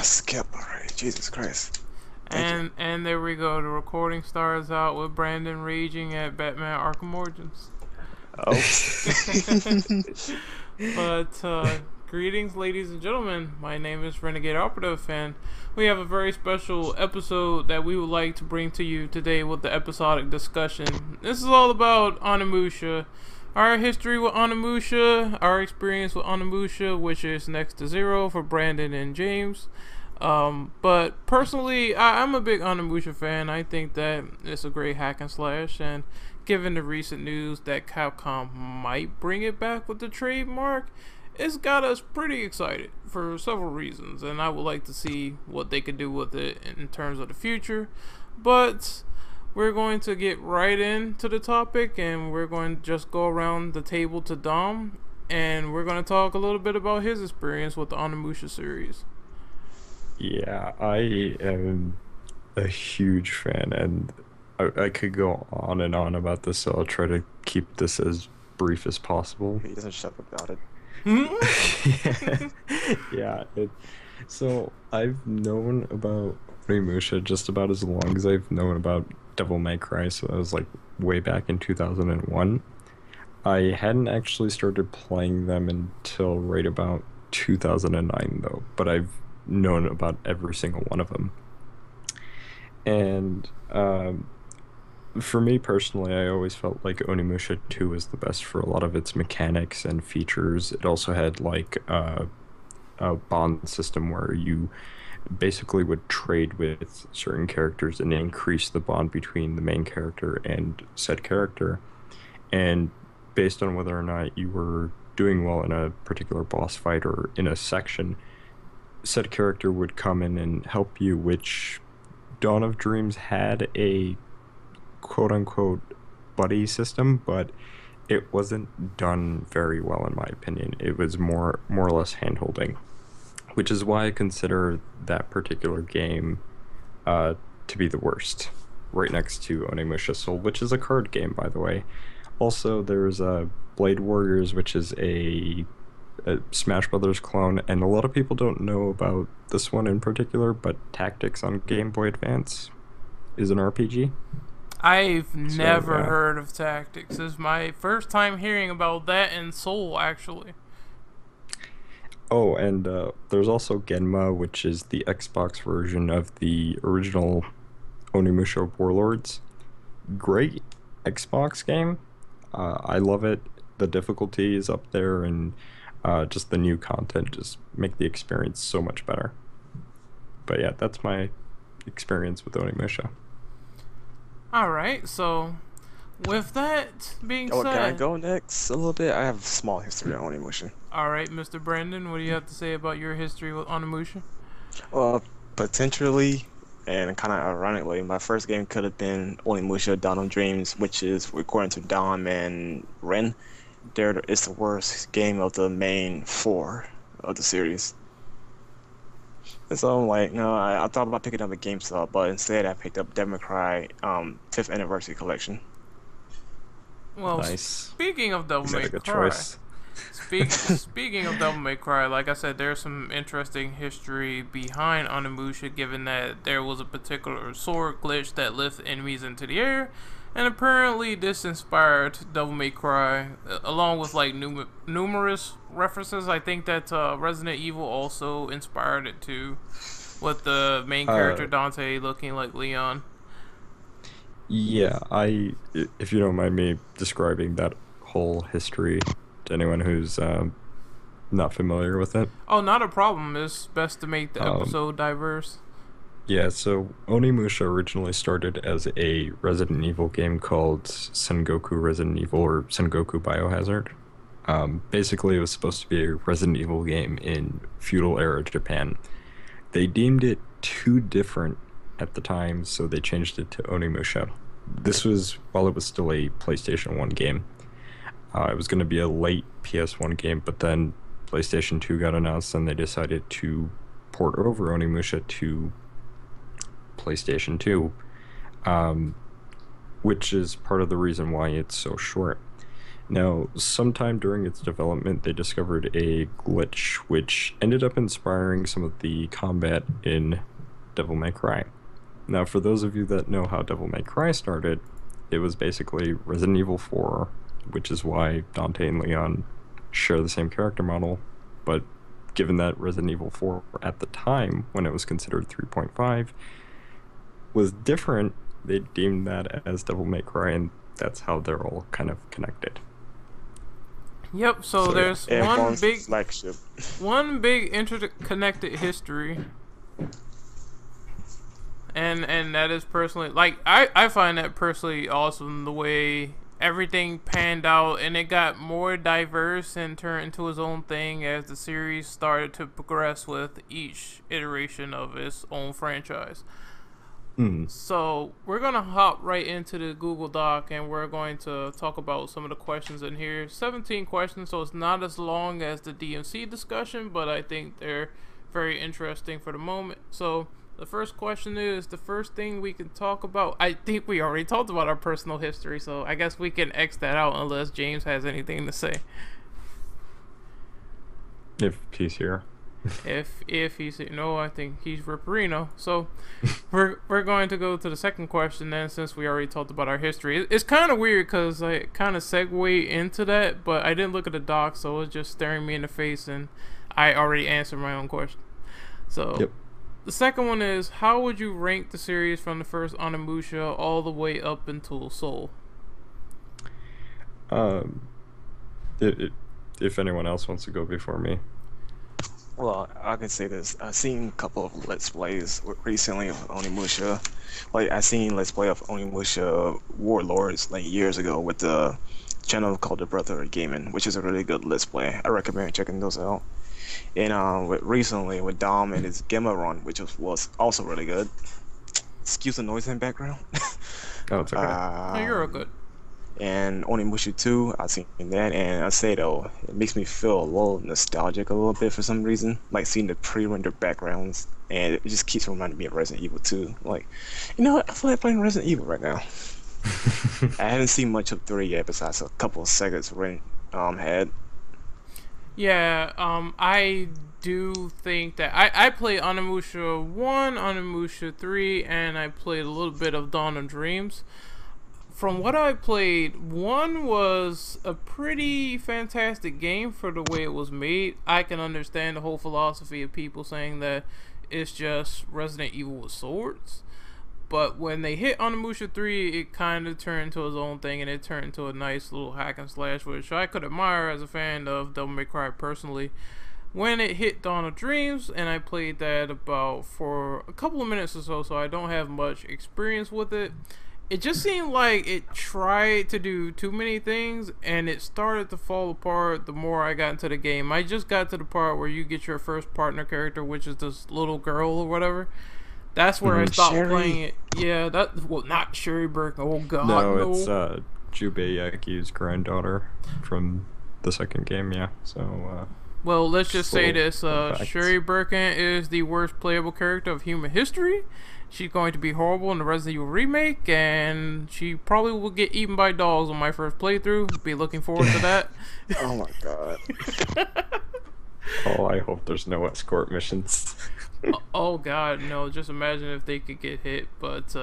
skip already. Jesus Christ. Thank you. And there we go. The recording starts out with Brandon raging at Batman Arkham Origins. Oops. But greetings, ladies and gentlemen. My name is Renegade Operative, and we have a very special episode that we would like to bring to you today with the episodic discussion. This is all about Onimusha, our history with Onimusha, our experience with Onimusha, which is next to zero for Brandon and James. But personally, I'm a big Onimusha fan. I think that it's a great hack and slash, and given the recent news that Capcom might bring it back with the trademark, it's got us pretty excited for several reasons, and I would like to see what they could do with it in terms of the future. But we're going to get right into the topic, and we're going to just go around the table to Dom, and we're going to talk a little bit about his experience with the Onimusha series. Yeah, I am a huge fan, and I could go on and on about this, so I'll try to keep this as brief as possible. He doesn't shut up about it. Yeah, so I've known about Onimusha just about as long as I've known about Devil May Cry, so that was like way back in 2001. I hadn't actually started playing them until right about 2009 though, but I've known about every single one of them. And for me personally, I always felt like Onimusha 2 was the best for a lot of its mechanics and features. It also had like a bond system where you basically would trade with certain characters and increase the bond between the main character and said character. And based on whether or not you were doing well in a particular boss fight or in a section, said character would come in and help you, which Dawn of Dreams had a quote-unquote buddy system, but it wasn't done very well in my opinion. It was more or less hand-holding, which is why I consider that particular game to be the worst, right next to Onimusha Soul, which is a card game, by the way. Also, there's Blade Warriors, which is a Smash Brothers clone, and a lot of people don't know about this one in particular, but Tactics on Game Boy Advance is an RPG. I've never heard of Tactics. This is my first time hearing about that in Soul, actually. Oh, and there's also Genma, which is the Xbox version of the original Onimusha Warlords. Great Xbox game. I love it. The difficulty is up there, and just the new content just make the experience so much better. But yeah, that's my experience with Onimusha. Alright, so with that being Oh, can I said, go next a little bit? I have a small history on Onimusha. alright, Mr. Brandon, what do you have to say about your history with Onimusha? Well, potentially, and kind of ironically, my first game could have been Onimusha Dawn of Dreams, which is, according to Dom and Ren, it's the worst game of the main four of the series. And so I'm like, no, I thought about picking up a GameStop, but instead I picked up Devil May Cry 5th Anniversary Collection. Well, Nice. speaking of Devil Is that May a good Cry, choice? speaking of Devil May Cry, like I said, there's some interesting history behind Onimusha, given that there was a particular sword glitch that lifted enemies into the air, and apparently this inspired Devil May Cry, along with like numerous references. I think that Resident Evil also inspired it too, with the main character Dante looking like Leon. Yeah, if you don't mind me describing that whole history to anyone who's not familiar with it. Oh, not a problem. It's best to make the episode diverse. Yeah, so Onimusha originally started as a Resident Evil game called Sengoku Resident Evil, or Sengoku Biohazard. Basically, it was supposed to be a Resident Evil game in feudal era Japan. They deemed it too different at the time, so they changed it to Onimusha. This was while it was still a PlayStation 1 game. It was going to be a late PS1 game, but then PlayStation 2 got announced, and they decided to port over Onimusha to PlayStation 2, which is part of the reason why it's so short. Now, sometime during its development, they discovered a glitch which ended up inspiring some of the combat in Devil May Cry. Now, for those of you that know how Devil May Cry started, it was basically Resident Evil 4, which is why Dante and Leon share the same character model. But given that Resident Evil 4 at the time, when it was considered 3.5, was different, they deemed that as Devil May Cry, and that's how they're all kind of connected. Yep. So there's flagship. one big interconnected history, and that is personally like I find that personally awesome, the way everything panned out and it got more diverse and turned into its own thing as the series started to progress with each iteration of its own franchise. So we're going to hop right into the Google Doc and we're going to talk about some of the questions in here. 17 questions, so it's not as long as the DMC discussion, but I think they're very interesting for the moment. So the first question is, the first thing we can talk about, I think we already talked about our personal history, so I guess we can X that out unless James has anything to say. If he's here. If he's here. No, I think he's Ripperino. So we're going to go to the second question then, since we already talked about our history. It's kind of weird because I kind of segue into that, but I didn't look at the doc, so it was just staring me in the face and I already answered my own question. So Yep. The second one is, how would you rank the series from the first Onimusha all the way up until Soul? If anyone else wants to go before me. Well, I can say this. I've seen a couple of Let's Plays recently of Onimusha. Like, I seen Let's Play of Onimusha Warlords like years ago with the channel called The Brother of Gaming, which is a really good Let's Play. I recommend checking those out. And recently with Dom and his Gemma run, which was also really good. Excuse the noise in the background. Oh, it's okay. Oh, you're all good. And Onimusha 2, I've seen that, and I say though, it makes me feel a little nostalgic a little bit for some reason, like seeing the pre-rendered backgrounds, and it just keeps reminding me of Resident Evil 2. Like, you know what, I feel like playing Resident Evil right now. I haven't seen much of 3 yet, besides a couple of seconds Ren had. Yeah, I do think that I played Onimusha 1, Onimusha 3, and I played a little bit of Dawn of Dreams. From what I played, 1 was a pretty fantastic game for the way it was made. I can understand the whole philosophy of people saying that it's just Resident Evil with swords. But when they hit Onimusha 3, it kind of turned into its own thing, and it turned into a nice little hack and slash, which I could admire as a fan of Devil May Cry personally. When it hit Dawn of Dreams, and I played that about for a couple of minutes or so I don't have much experience with it. It just seemed like it tried to do too many things, and it started to fall apart the more I got into the game. I just got to the part where you get your first partner character, which is this little girl or whatever. That's where I stopped playing it. Yeah, not Sherry Birkin. Oh god, no. It's Jubei Yaki's granddaughter from the second game. Yeah, so. Well, let's just say this: facts. Sherry Birkin is the worst playable character of human history. She's going to be horrible in the Resident Evil remake, and she probably will get eaten by dogs on my first playthrough. Be looking forward to that. Oh my god. Oh, I hope there's no escort missions. Oh god, no, just imagine if they could get hit. But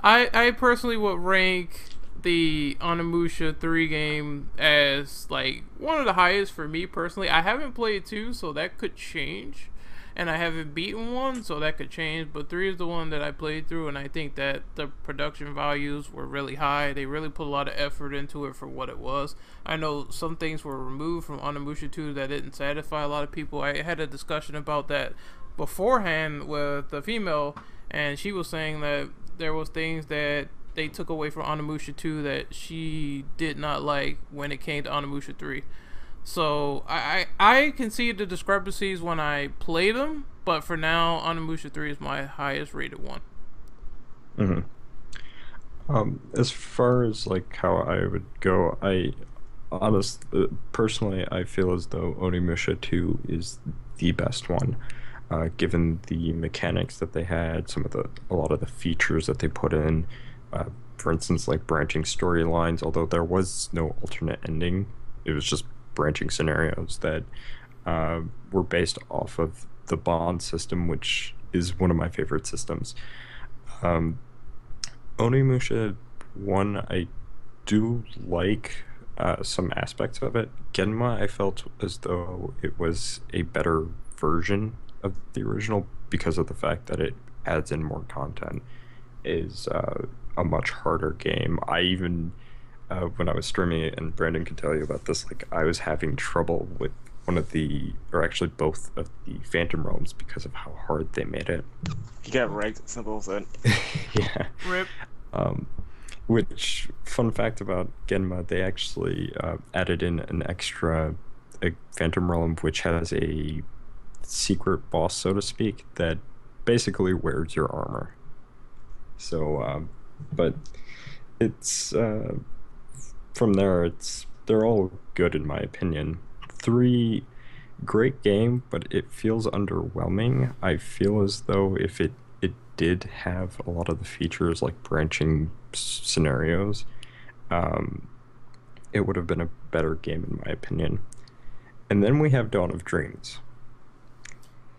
I personally would rank the Onimusha 3 game as like one of the highest for me personally. I haven't played 2, so that could change, and I haven't beaten 1, so that could change, but 3 is the one that I played through, and I think that the production values were really high. They really put a lot of effort into it for what it was. I know some things were removed from Onimusha 2 that didn't satisfy a lot of people. I had a discussion about that beforehand with the female, and she was saying that there was things that they took away from Onimusha 2 that she did not like when it came to Onimusha 3. So I can see the discrepancies when I play them, but for now, Onimusha 3 is my highest rated one. As far as like how I would go, personally, I feel as though Onimusha 2 is the best one. Given the mechanics that they had, a lot of the features that they put in, for instance, like branching storylines, although there was no alternate ending. It was just branching scenarios that were based off of the bond system, which is one of my favorite systems. Um, Onimusha 1, I do like some aspects of it. Genma, I felt as though it was a better version of the original because of the fact that it adds in more content, is a much harder game. I even, when I was streaming it, and Brandon can tell you about this, like I was having trouble with one of the, or actually both of the Phantom Realms because of how hard they made it. You got wrecked, simple as that. Yeah. Rip. Which, fun fact about Genma, they actually added in an extra Phantom Realm, which has a secret boss, so to speak, that basically wears your armor. So, but it's from there, they're all good in my opinion. 3, great game, but it feels underwhelming. I feel as though if it did have a lot of the features like branching scenarios, it would have been a better game in my opinion. And then we have Dawn of Dreams.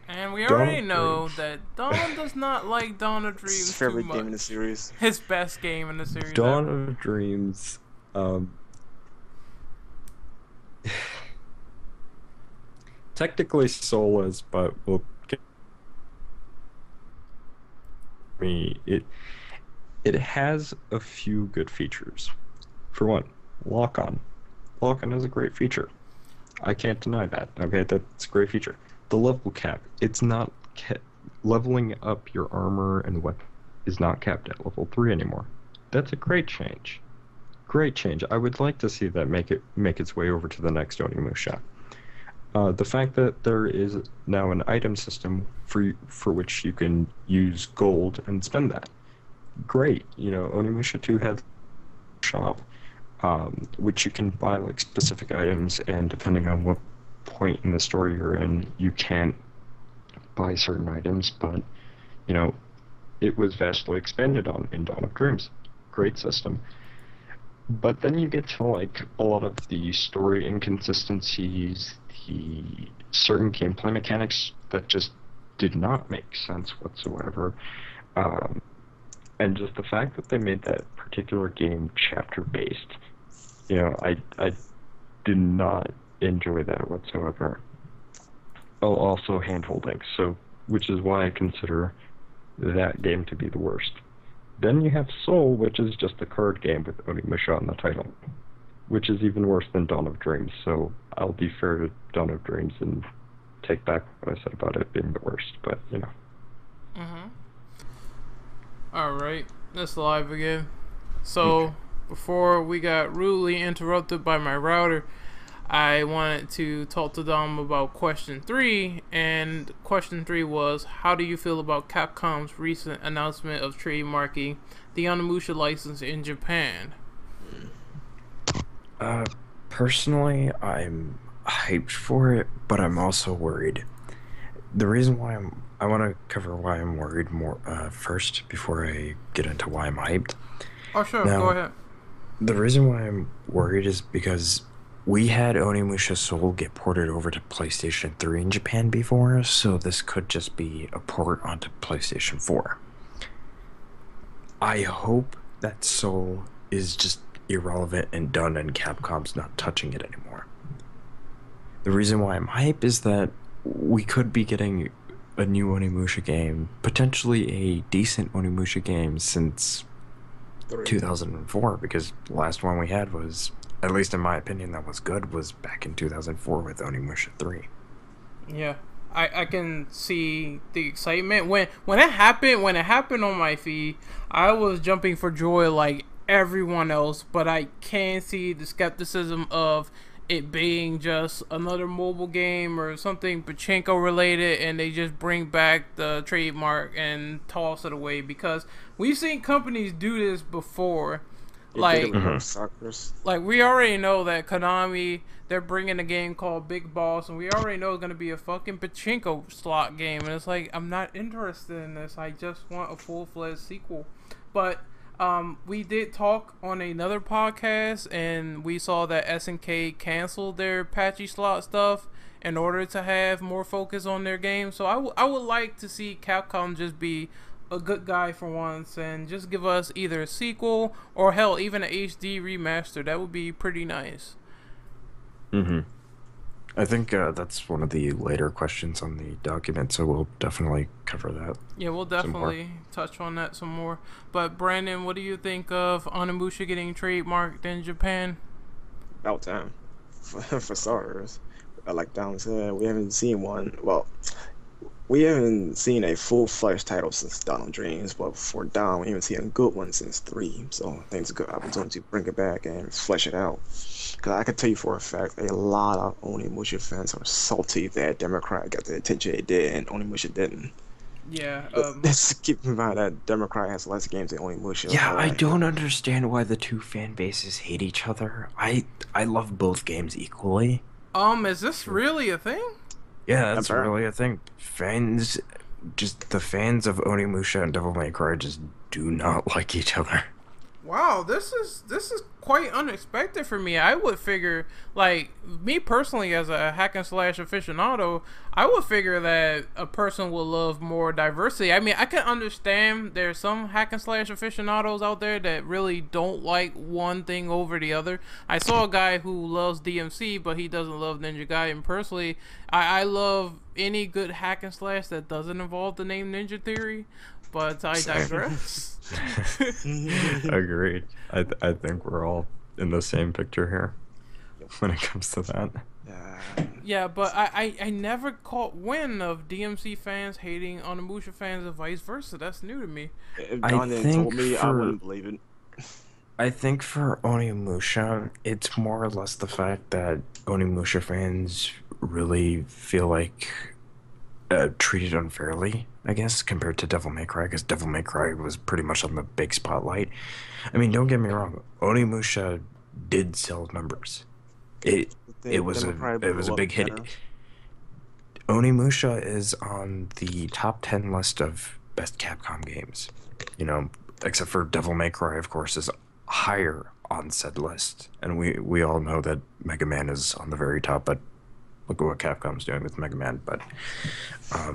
And we already know that Dawn does not like Dawn of Dreams His favorite too much. game in the series. His best game in the series. Dawn of Dreams, technically soulless, but we'll get me. It has a few good features. For one, lock on. Lock on is a great feature. I can't deny that. Okay, that's a great feature. The level cap, it's not leveling up your armor and weapon is not capped at level 3 anymore. That's a great change. Great change. I would like to see that make its way over to the next Onimusha. The fact that there is now an item system for which you can use gold and spend that. Great. You know, Onimusha 2 had a shop, which you can buy like specific items, and depending on what point in the story you're in, you can't buy certain items, but you know, it was vastly expanded on in Dawn of Dreams. Great system. But then you get to like a lot of the story inconsistencies, the certain gameplay mechanics that just did not make sense whatsoever, and just the fact that they made that particular game chapter based. You know, I did not enjoy that whatsoever. Oh, also handholding, so which is why I consider that game to be the worst. Then you have Soul, which is just a card game with Onimusha on the title, which is even worse than Dawn of Dreams, so I'll be fair to Dawn of Dreams and take back what I said about it being the worst, but, you know. Alright, let's live again. So, before we got rudely interrupted by my router, I wanted to talk to Dom about question 3, and question 3 was, how do you feel about Capcom's recent announcement of trademarking the Onimusha license in Japan? Personally, I'm hyped for it, but I'm also worried. The reason why I want to cover why I'm worried more first before I get into why I'm hyped. Oh, sure, now, go ahead. The reason why I'm worried is because we had Onimusha Soul get ported over to PlayStation 3 in Japan before, so this could just be a port onto PlayStation 4. I hope that Soul is just irrelevant and done and Capcom's not touching it anymore. The reason why I'm hyped is that we could be getting a new Onimusha game, potentially a decent Onimusha game since 2004, because the last one we had was, at least in my opinion, that was good, was back in 2004 with Onimusha 3. Yeah, I can see the excitement. When it happened on my feed, I was jumping for joy like everyone else, but I can see the skepticism of it being just another mobile game or something pachinko related, and they just bring back the trademark and toss it away, because we've seen companies do this before. Like we already know that Konami, they're bringing a game called Big Boss, and we already know it's going to be a fucking pachinko slot game, and it's like, I'm not interested in this. I just want a full-fledged sequel. But We did talk on another podcast, and we saw that SNK canceled their patchy slot stuff in order to have more focus on their game. So I would like to see Capcom just be a good guy for once and just give us either a sequel or hell, even an HD remaster. That would be pretty nice. Mm-hmm. I think that's one of the later questions on the document, so we'll definitely cover that. Yeah, we'll definitely touch on that some more. But Brandon, what do you think of Onimusha getting trademarked in Japan? About time. For starters, like Dom said, we haven't seen one. Well, we haven't seen a full-fledged title since Dawn of Dreams, but for Dawn, we haven't seen a good one since 3. So I think it's a good opportunity to bring it back and flesh it out. Because I can tell you for a fact, a lot of Onimusha fans are salty that Democrat got the attention it did and Onimusha didn't. Yeah. Let's keep in mind that Democrat has less games than Onimusha. Yeah, I don't understand why the two fan bases hate each other. I love both games equally. Is this really a thing? Yeah, that's really a thing. Fans, just the fans of Onimusha and Devil May Cry just do not like each other. Wow, this is quite unexpected for me. I would figure, like, me personally as a hack and slash aficionado, I would figure that a person will love more diversity. I mean, I can understand there's some hack and slash aficionados out there that really don't like one thing over the other. I saw a guy who loves DMC, but he doesn't love Ninja Gaiden. Personally, I love any good hack and slash that doesn't involve the name Ninja Theory. But I digress. Agreed. I think we're all in the same picture here when it comes to that. Yeah, but I never caught wind of DMC fans hating Onimusha fans and vice versa. That's new to me. If Don didn't told me, I wouldn't believe it. I think for Onimusha, it's more or less the fact that Onimusha fans really feel like treated unfairly, I guess, compared to Devil May Cry, because Devil May Cry was pretty much on the big spotlight. I mean, don't get me wrong, Onimusha did sell numbers. It was a big hit. Onimusha is on the top 10 list of best Capcom games. You know, except for Devil May Cry, of course, is higher on said list. And we all know that Mega Man is on the very top, but look at what Capcom's doing with Mega Man. But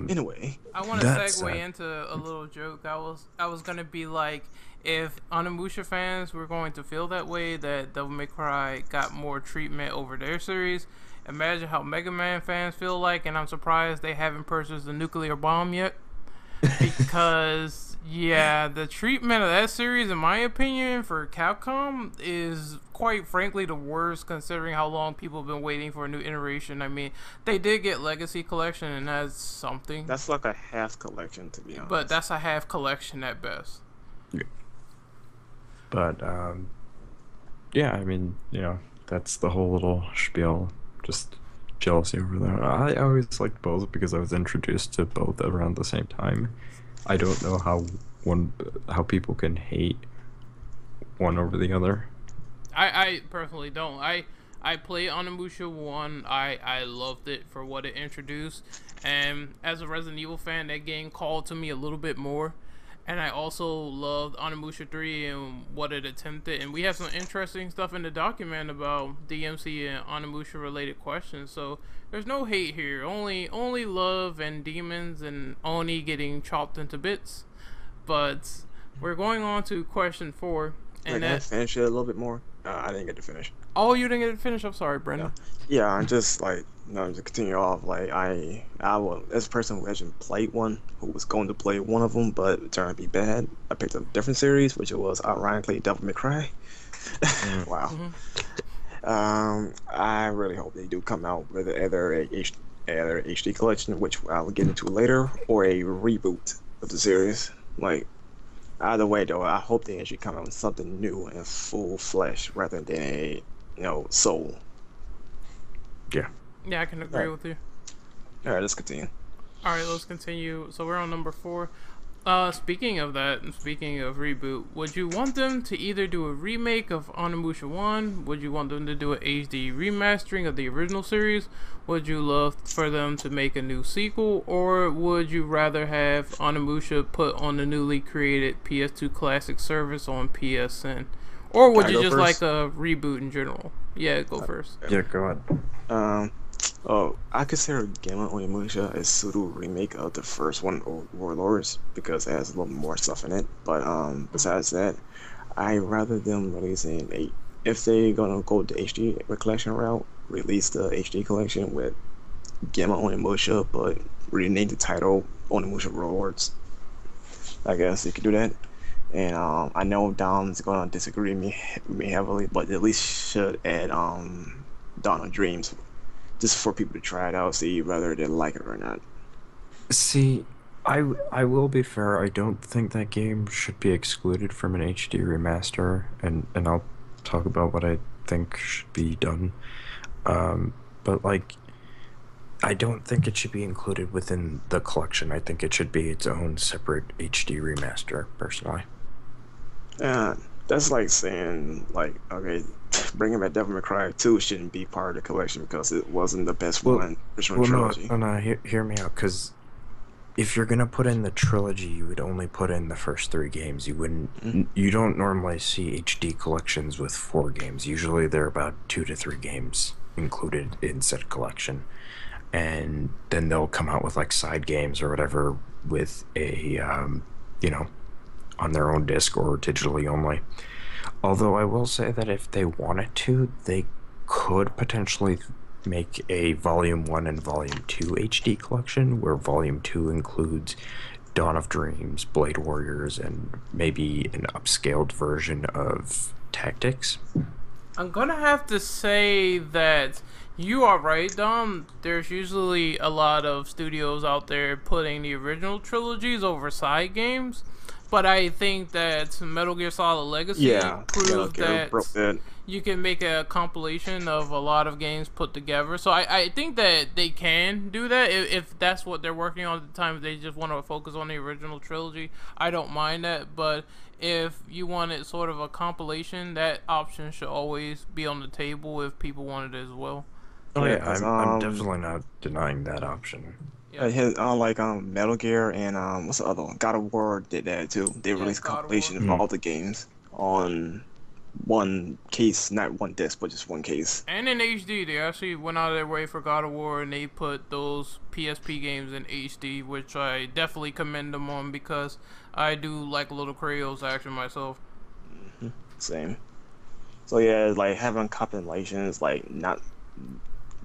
anyway, I want to segue into a little joke. I was gonna be like, if Onimusha fans were going to feel that way, that Devil May Cry got more treatment over their series, imagine how Mega Man fans feel like. And I'm surprised they haven't purchased the nuclear bomb yet, because yeah, the treatment of that series, in my opinion, for Capcom is quite frankly the worst, considering how long people have been waiting for a new iteration. I mean, they did get Legacy Collection, and that's something. That's like a half collection, to be honest. But that's a half collection at best. Yeah. But yeah, I mean, you know, that's the whole little spiel. Just jealousy over there. I always liked both because I was introduced to both around the same time. I don't know how people can hate one over the other. I personally don't. I played Onimusha 1. I loved it for what it introduced. And as a Resident Evil fan, that game called to me a little bit more. And I also loved Onimusha 3 and what it attempted. And we have some interesting stuff in the document about DMC and Onimusha related questions. So there's no hate here. Only love and demons and Oni getting chopped into bits. But we're going on to question 4. And I finish it a little bit more. I didn't get to finish. Oh, you didn't get to finish? I'm sorry, Brendan. Yeah, I'm just like, to continue off, like, I will, as a person who hasn't played one, who was going to play one of them, but it turned out to be bad, I picked up a different series, which it was ironically Devil May Cry. Wow. Mm-hmm. I really hope they do come out with either a HD collection, which I will get into later, or a reboot of the series. Like, either way, though, I hope they actually come out with something new and full flesh rather than a, soul. Yeah. Yeah, I can agree with you. All right, let's continue. All right, let's continue. So we're on number 4. Speaking of that, and speaking of reboot, would you want them to either do a remake of Onimusha 1? Would you want them to do an HD remastering of the original series? Would you love for them to make a new sequel? Or would you rather have Onimusha put on the newly created PS2 Classic service on PSN? Or would you just like a reboot in general? Yeah, go first. Yeah, go ahead. I consider Gamma Onimusha a pseudo remake of the first one, Warlords, because it has a little more stuff in it. But besides that, I rather them releasing if they gonna go the HD collection route, release the HD collection with Gamma Onimusha, but rename the title Onimusha Warlords. I guess you could do that. And I know Dom's gonna disagree with me heavily, but at least should add Dawn of Dreams, just for people to try it out, see whether they like it or not. See, I will be fair. I don't think that game should be excluded from an HD remaster, and I'll talk about what I think should be done. But like, I don't think it should be included within the collection. I think it should be its own separate HD remaster, personally. That's like saying, like, okay, bringing back Devil May Cry 2 shouldn't be part of the collection because it wasn't the best one. Original trilogy. No, hear me out, because if you're gonna put in the trilogy, you would only put in the first 3 games. You wouldn't. You don't normally see HD collections with 4 games. Usually, there are about 2 to 3 games included in said collection, and then they'll come out with like side games or whatever with a, on their own disc or digitally only. Although I will say that if they wanted to, they could potentially make a Volume 1 and Volume 2 HD collection, where Volume 2 includes Dawn of Dreams, Blade Warriors, and maybe an upscaled version of Tactics. I'm gonna have to say that you are right, Dom. There's usually a lot of studios out there putting the original trilogies over side games. But I think that Metal Gear Solid Legacy proved that you can make a compilation of a lot of games put together. So I think that they can do that if that's what they're working on at the time. If they just want to focus on the original trilogy, I don't mind that. But if you wanted sort of a compilation, that option should always be on the table if people wanted it as well. Oh yeah, I'm definitely not denying that option. Like Metal Gear and what's the other one? God of War did that too. They released a compilation of all the games on one case, not one disc, but just one case. And in HD, they actually went out of their way for God of War, and they put those PSP games in HD, which I definitely commend them on because I do like Little Kratos action myself. Same. So yeah, like having compilations, like not.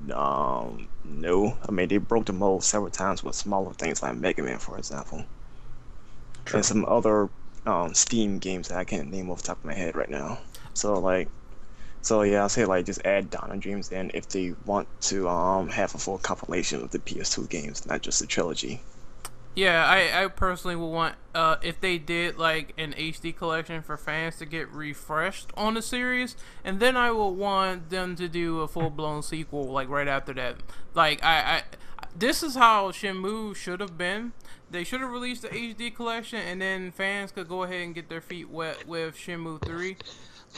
No. I mean, they broke the mold several times with smaller things like Mega Man, for example. True. And some other Steam games that I can't name off the top of my head right now. So yeah, I'll say like just add Dawn of Dreams in if they want to have a full compilation of the PS2 games, not just the trilogy. Yeah, I personally would want if they did like an HD collection for fans to get refreshed on the series, and then I would want them to do a full blown sequel like right after that. Like this is how Shenmue should have been. They should have released the HD collection, and then fans could go ahead and get their feet wet with Shenmue 3.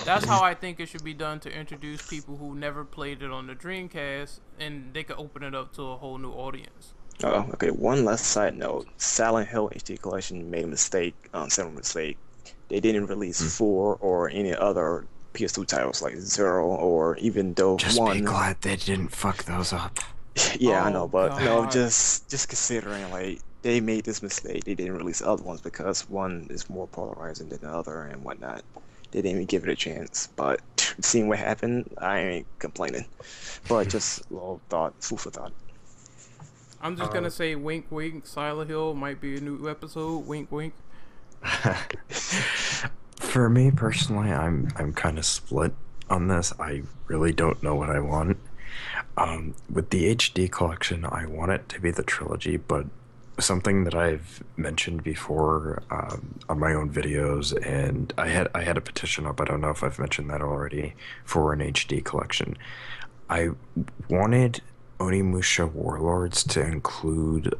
That's how I think it should be done to introduce people who never played it on the Dreamcast, and they could open it up to a whole new audience. Oh, okay. One last side note: Silent Hill HD Collection made a mistake, several mistake. They didn't release 4 or any other PS2 titles like 0 or even though Just 1. Be glad they didn't fuck those up. Yeah, I know, but no, just considering like they made this mistake, they didn't release the other ones because one is more polarizing than the other and whatnot. They didn't even give it a chance, but seeing what happened, I ain't complaining. But just a little thought, food for thought. I'm just gonna say wink wink, Silent Hill might be a new episode, wink wink. For me personally, I'm kind of split on this. I really don't know what I want. With the HD collection, I want it to be the trilogy, but something that I've mentioned before on my own videos, and I had a petition up, I don't know if I've mentioned that already, for an HD collection. I wanted Onimusha Warlords to include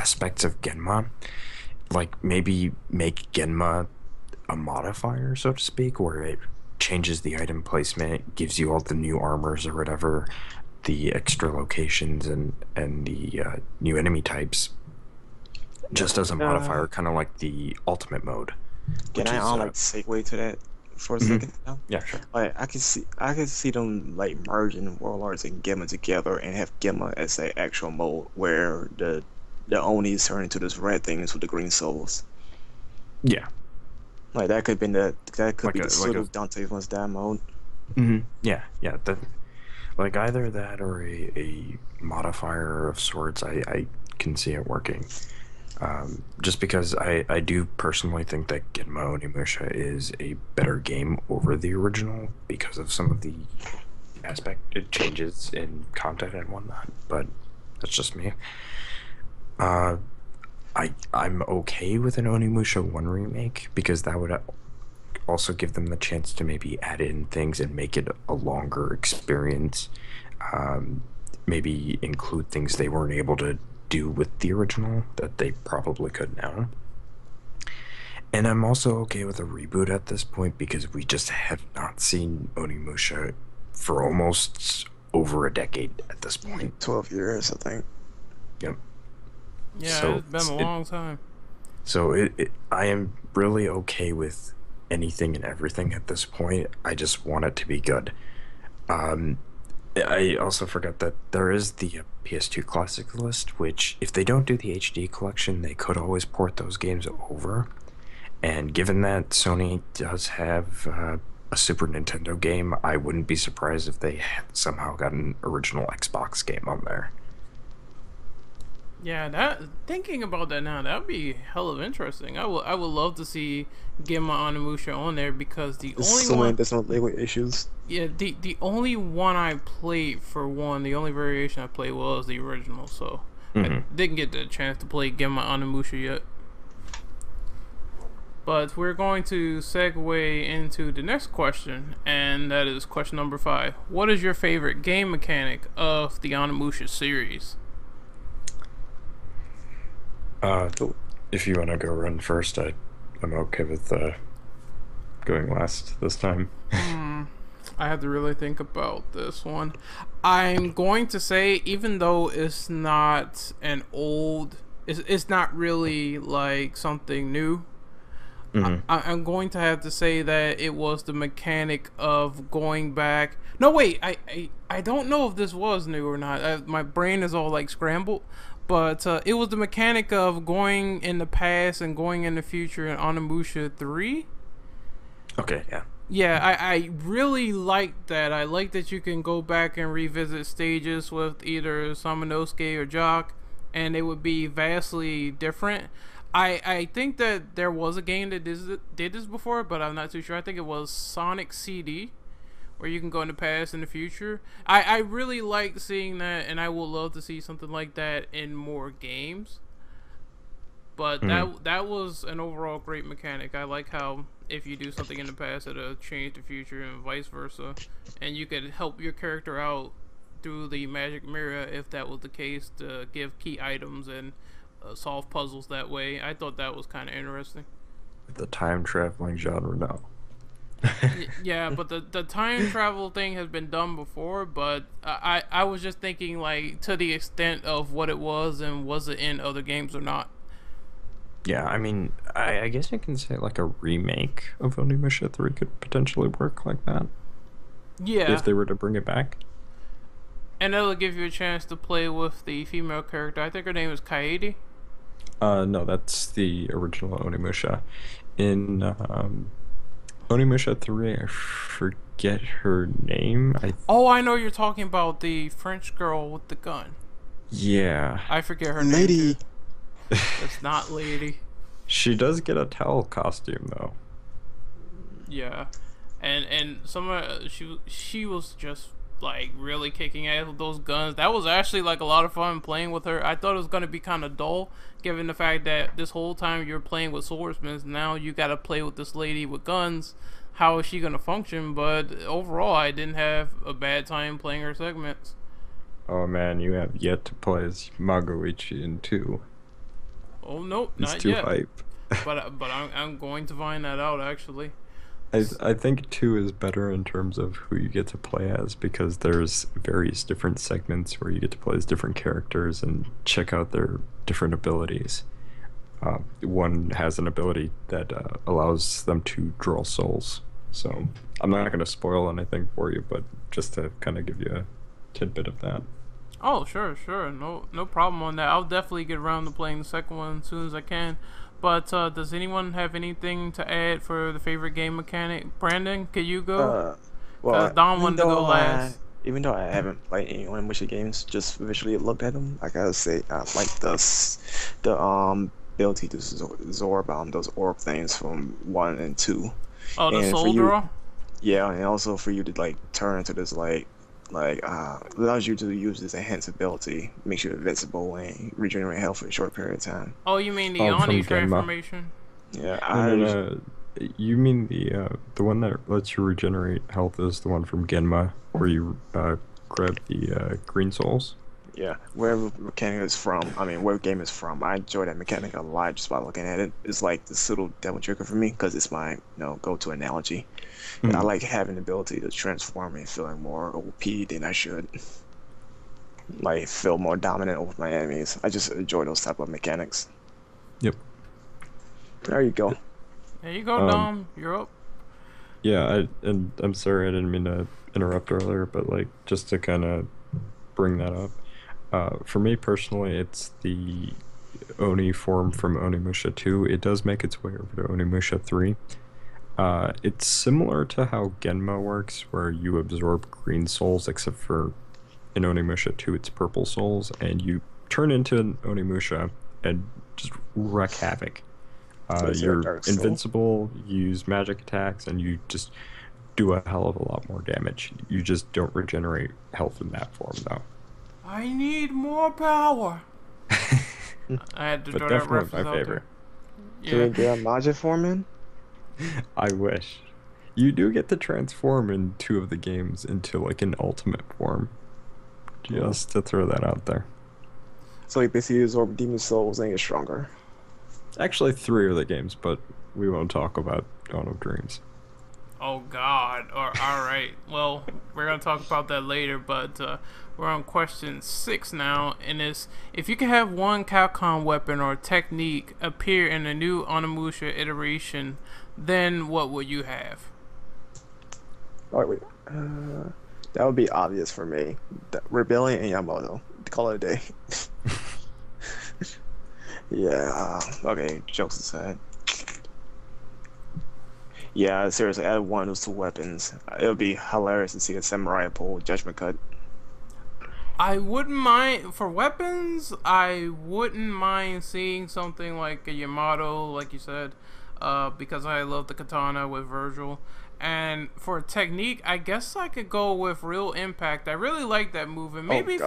aspects of Genma, like maybe make Genma a modifier, so to speak, where it changes the item placement, gives you all the new armors or whatever, the extra locations and the new enemy types, just as a modifier, kind of like the ultimate mode. Can I like segue to that for a second? Now? Yeah, sure. Like I can see them like merging Warlords and Gemma together and have Gemma as an actual mode where the Onis turn into this red things with the green souls. Yeah. Like that could be the Like sort of Dante One's down mode. Yeah, yeah. Like either that or a modifier of sorts, I can see it working. Just because I do personally think that Genma Onimusha is a better game over the original because of some of the changes in content and whatnot, but that's just me. I'm okay with an Onimusha 1 remake because that would also give them the chance to maybe add in things and make it a longer experience. Maybe include things they weren't able to do with the original that they probably could now. And I'm also okay with a reboot at this point because we just have not seen Onimusha for almost over a decade at this point. 12 years, I think. Yep. Yeah, So it's been a long time. So I am really okay with anything and everything at this point. I just want it to be good. I also forgot that there is the PS2 Classic list, which if they don't do the HD collection, they could always port those games over. And given that Sony does have a Super Nintendo game, I wouldn't be surprised if they somehow got an original Xbox game on there. Yeah, thinking about that now, that would be hell of interesting. I would love to see Genma Onimusha on there because the there's no legal issues. Yeah, the only one I played for one, the only variation I played was the original, so I didn't get the chance to play Genma Onimusha yet. But we're going to segue into the next question, and that is question number 5. What is your favorite game mechanic of the Onimusha series? If you want to go run first, I'm okay with going last this time. I have to really think about this one. I'm going to say, even though it's not it's not really like something new. I'm going to have to say that it was the mechanic of going back. No, wait, I don't know if this was new or not. My brain is all like scrambled. But it was the mechanic of going in the past and going in the future in Onimusha 3. Okay, yeah. Yeah, I really like that. I like that you can go back and revisit stages with either Samanosuke or Jock, and it would be vastly different. I think that there was a game that did this before, but I'm not too sure. I think it was Sonic CD, where you can go in the past and the future. I really like seeing that, and I would love to see something like that in more games. But that was an overall great mechanic. I like how if you do something in the past, it'll change the future and vice versa. And you could help your character out through the magic mirror if that was the case, to give key items and solve puzzles that way. I thought that was kind of interesting. The time traveling genre now. Yeah, but the time travel thing has been done before, but I was just thinking like to the extent of what it was and was it in other games or not. Yeah, I mean, I guess you can say like a remake of Onimusha 3 could potentially work like that. Yeah. If they were to bring it back. And that'll give you a chance to play with the female character. I think her name is Kaede. No, that's the original Onimusha. In Onimusha 3, I forget her name. Oh, I know you're talking about the French girl with the gun. Yeah. I forget her name. Lady. It's not Lady. She does get a towel costume though. Yeah, and she was just like really kicking ass with those guns. That was actually like a lot of fun playing with her. I thought it was gonna be kind of dull, given the fact that this whole time you're playing with swordsmen. Now you gotta play with this lady with guns. How is she gonna function? But overall, I didn't have a bad time playing her segments. Oh man, you have yet to play as Magoichi in 2. Oh nope, It's not too yet. hype. But I'm going to find that out actually. I think 2 is better in terms of who you get to play as because there's various different segments where you get to play as different characters and check out their different abilities. One has an ability that allows them to draw souls. So I'm not going to spoil anything for you, but just to kind of give you a tidbit of that. Oh sure, no problem on that. I'll definitely get around to playing the second one as soon as I can. But does anyone have anything to add for the favorite game mechanic? Brandon, can you go? Well, Don wanted to go last. even though I haven't played any Onimusha games, just visually looked at them, I gotta say I like the ability to absorb those orb things from 1 and 2. Oh, the And for soul you, draw. yeah, and also for you to like turn into this allows you to use this enhanced ability, makes you invincible and regenerate health for a short period of time. Oh, you mean the Oh, from Oni Genma. transformation? Yeah, No. You mean the one that lets you regenerate health is the one from Genma, where you grab the green souls? Yeah, wherever mechanic is from, where game is from, I enjoy that mechanic a lot just by looking at it. It's like this little devil trigger for me because it's my go-to analogy. And I like having the ability to transform and feeling more OP than I should. Like feel more dominant over my enemies. I just enjoy those type of mechanics. Yep. There you go. There you go, Dom. You're up. Yeah, I'm sorry I didn't mean to interrupt earlier, but like just to kind of bring that up. For me personally, it's the Oni form from Onimusha 2. It does make its way over to Onimusha 3. It's similar to how Genma works, where you absorb green souls, except for in Onimusha 2, it's purple souls, and you turn into an Onimusha and just wreak havoc. You're invincible, you use magic attacks, and you just do a hell of a lot more damage. You just don't regenerate health in that form, though. I need more power. I had to But throw that definitely reference my out favorite. there. Can Yeah. we get a Majin form in? I wish. You do get to transform in 2 of the games into like an ultimate form. Just to throw that out there. So you basically absorb demon souls and get stronger. Actually, 3 of the games, but we won't talk about Dawn of Dreams. Oh God. All right. Well, we're gonna talk about that later, but we're on question 6 now, and it's if you could have one Capcom weapon or technique appear in a new Onimusha iteration, then what would you have? Oh wait, that would be obvious for me. Rebellion and Yamato. Call it a day. Yeah. Okay. Jokes aside. Yeah, seriously, I had one of those 2 weapons. It would be hilarious to see a samurai pull Judgment Cut. I wouldn't mind for weapons. I wouldn't mind seeing something like a Yamato, like you said, because I love the katana with Virgil. And for technique, I guess I could go with Real Impact. I really like that move, and maybe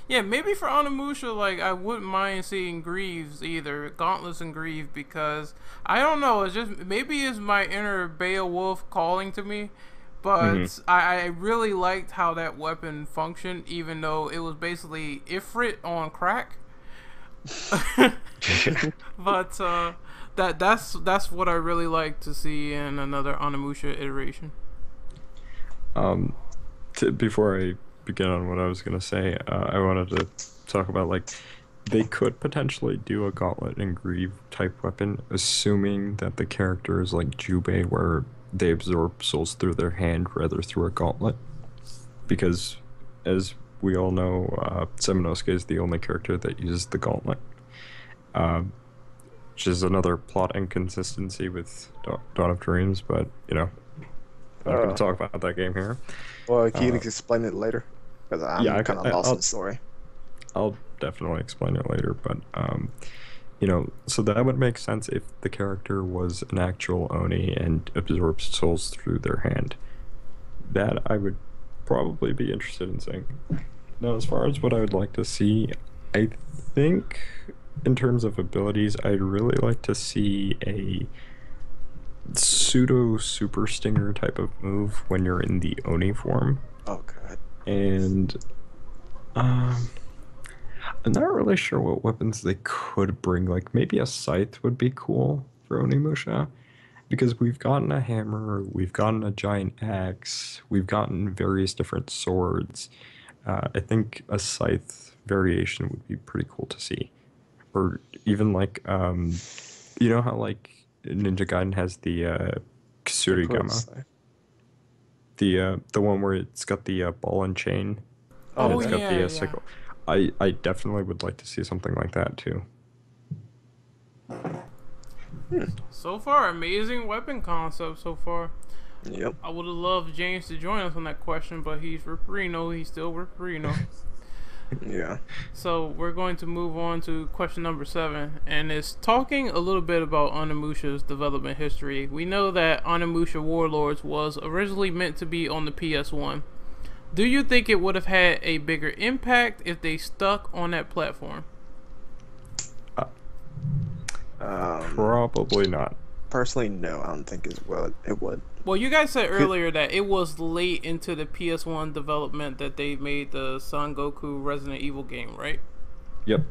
maybe for Onimusha, like I wouldn't mind seeing Greaves either, Gauntlets and Greaves, because I don't know. It's just maybe it's my inner Beowulf calling to me. But I really liked how that weapon functioned, even though it was basically Ifrit on crack. But that's what I really like to see in another Onimusha iteration. Before I begin on what I was gonna say, I wanted to talk about like they could potentially do a Gauntlet and Greave type weapon, assuming that the character is like Jubei, where they absorb souls through their hand rather through a gauntlet, because as we all know, Seminosuke is the only character that uses the gauntlet, which is another plot inconsistency with Dawn of Dreams, but I'm not going to talk about that game here. Well, can you explain it later? Because I'm kind of lost in the story. I'll definitely explain it later, but so that would make sense if the character was an actual Oni and absorbs souls through their hand. That I would probably be interested in seeing. Now, as far as what I would like to see, I think in terms of abilities, I'd really like to see a pseudo super stinger type of move when you're in the Oni form. Oh god. And I'm not really sure what weapons they could bring. Like maybe a scythe would be cool for Onimusha. Because we've gotten a hammer, we've gotten a giant axe, we've gotten various different swords. I think a scythe variation would be pretty cool to see. Or even like, you know how like Ninja Gaiden has the Kusurigama? The one where it's got the ball and chain, and Oh it's got yeah, the yeah. sickle. I definitely would like to see something like that too. So far, amazing weapon concept so far. Yep. I would have loved James to join us on that question, but he's Ripperino. He's still Ripperino. Yeah. So we're going to move on to question number 7, and it's talking a little bit about Onimusha's development history. We know that Onimusha Warlords was originally meant to be on the PS1. Do you think it would have had a bigger impact if they stuck on that platform? Probably not. Personally, no. I don't think it would. Well, you guys said earlier that it was late into the PS1 development that they made the Son Goku Resident Evil game, right? Yep.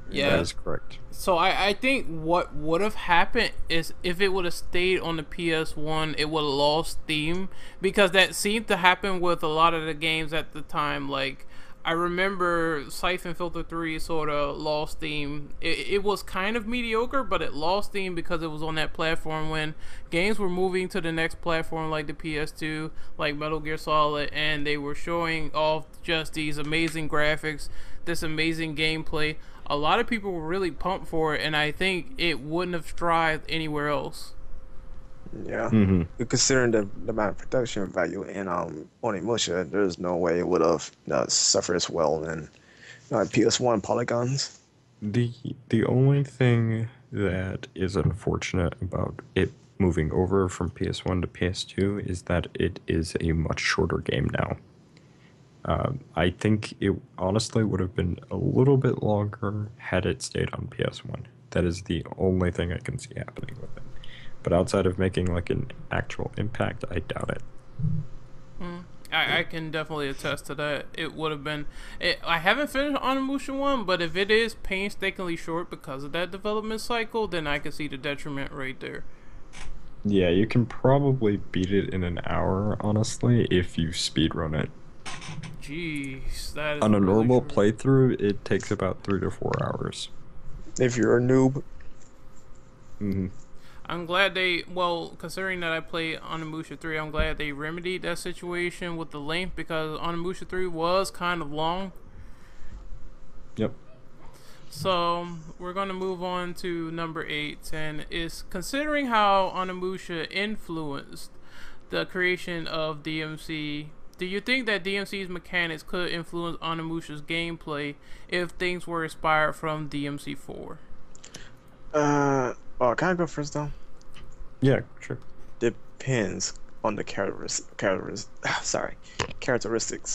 Yeah. That is correct. So I think what would have happened is if it would have stayed on the PS1, it would have lost steam, because that seemed to happen with a lot of the games at the time. Like, I remember Siphon Filter 3 sort of lost steam. It was kind of mediocre, but it lost steam because it was on that platform when games were moving to the next platform, like the PS2, like Metal Gear Solid, and they were showing off just these amazing graphics, this amazing gameplay. A lot of people were really pumped for it, and I think it wouldn't have thrived anywhere else. Yeah. Mm-hmm. Considering the amount of production value in Onimusha, there's no way it would have suffered as well in PS1 polygons. The only thing that is unfortunate about it moving over from PS1 to PS2 is that it is a much shorter game now. I think it honestly would have been a little bit longer had it stayed on PS1. That is the only thing I can see happening with it. But outside of making like an actual impact, I doubt it. I can definitely attest to that. It would have been. I haven't finished Onimusha 1, but if it is painstakingly short because of that development cycle, then I can see the detriment right there. Yeah, you can probably beat it in an hour, honestly, if you speedrun it. Jeez, that is On a really normal short. playthrough, it takes about 3 to 4 hours. If you're a noob, Mm-hmm. I'm glad considering that I played Onimusha 3, I'm glad they remedied that situation with the length, because Onimusha 3 was kind of long. Yep. So we're going to move on to number 8, and is considering how Onimusha influenced the creation of DMC. Do you think that DMC's mechanics could influence Onimusha's gameplay if things were inspired from DMC4? can I go first though? Yeah, sure. Depends on the characteristics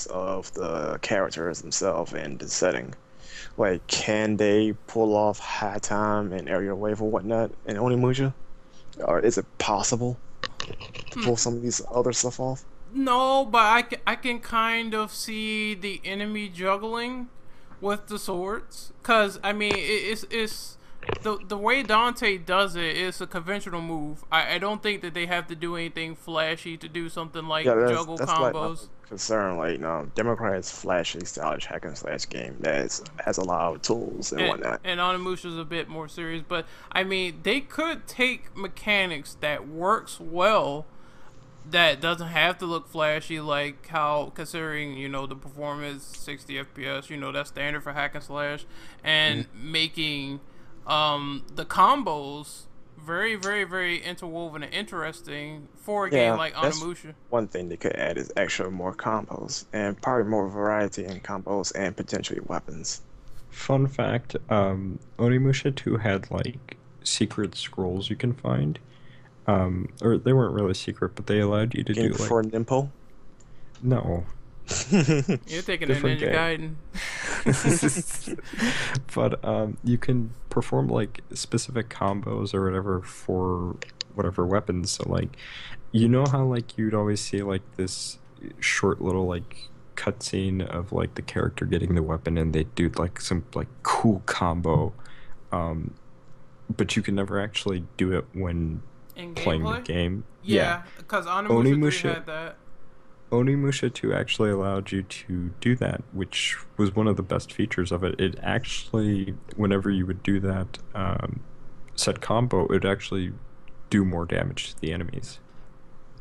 of the characters themselves and the setting. Like, can they pull off high time and aerial wave or whatnot in Onimusha? Or is it possible to pull some of these other stuff off? No, but I can kind of see the enemy juggling with the swords. Because, I mean, it's the way Dante does it is a conventional move. I don't think that they have to do anything flashy to do something like juggle that's combos. like my concern. Like, Democrat's flashy, stylish hack and slash game that has a lot of tools and whatnot. And Onimusha's a bit more serious, but I mean, they could take mechanics that works well, that doesn't have to look flashy, like how, considering, the performance 60 FPS, that's standard for hack and slash, and making the combos very, very, very interwoven and interesting for a game like Onimusha. One thing they could add is actually more combos and probably more variety in combos and potentially weapons. Fun fact, Onimusha 2 had like secret scrolls you can find. Or they weren't really secret, but they allowed you to Game do like... for Nimpo? No. You're taking a Different Ninja Gaiden. But you can perform like specific combos or whatever for whatever weapons. So like, you know how like you'd always see like this short little like cutscene of like the character getting the weapon and they do like some like cool combo, um, but you can never actually do it when In playing the gameplay? game. Yeah, Yeah, because Onimusha 3 Onimusha had that. Onimusha 2 actually allowed you to do that, which was one of the best features of it. It actually, whenever you would do that set combo, it would actually do more damage to the enemies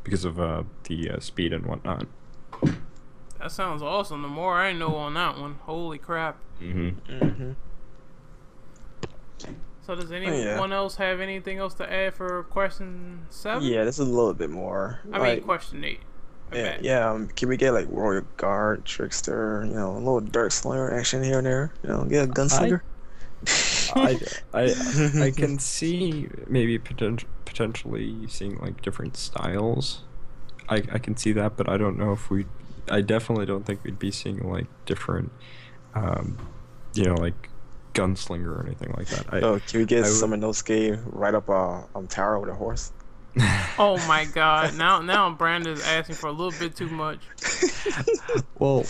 because of the speed and whatnot. That sounds awesome. The more I know on that one, holy crap. Mm-hmm. So does Yeah. anyone else have anything else to add for question 7? Yeah, this is a little bit more. I mean question 8. Yeah, yeah. Can we get like Royal Guard, Trickster, a little Dark Slayer action here and there? Get a Gunslinger. I can see maybe potentially seeing like different styles. I can see that, but I don't know if I definitely don't think we'd be seeing like different, like Gunslinger or anything like that. Can we get Samanosuke right up tower with a horse? Oh my god! Now Brandon's asking for a little bit too much. Well,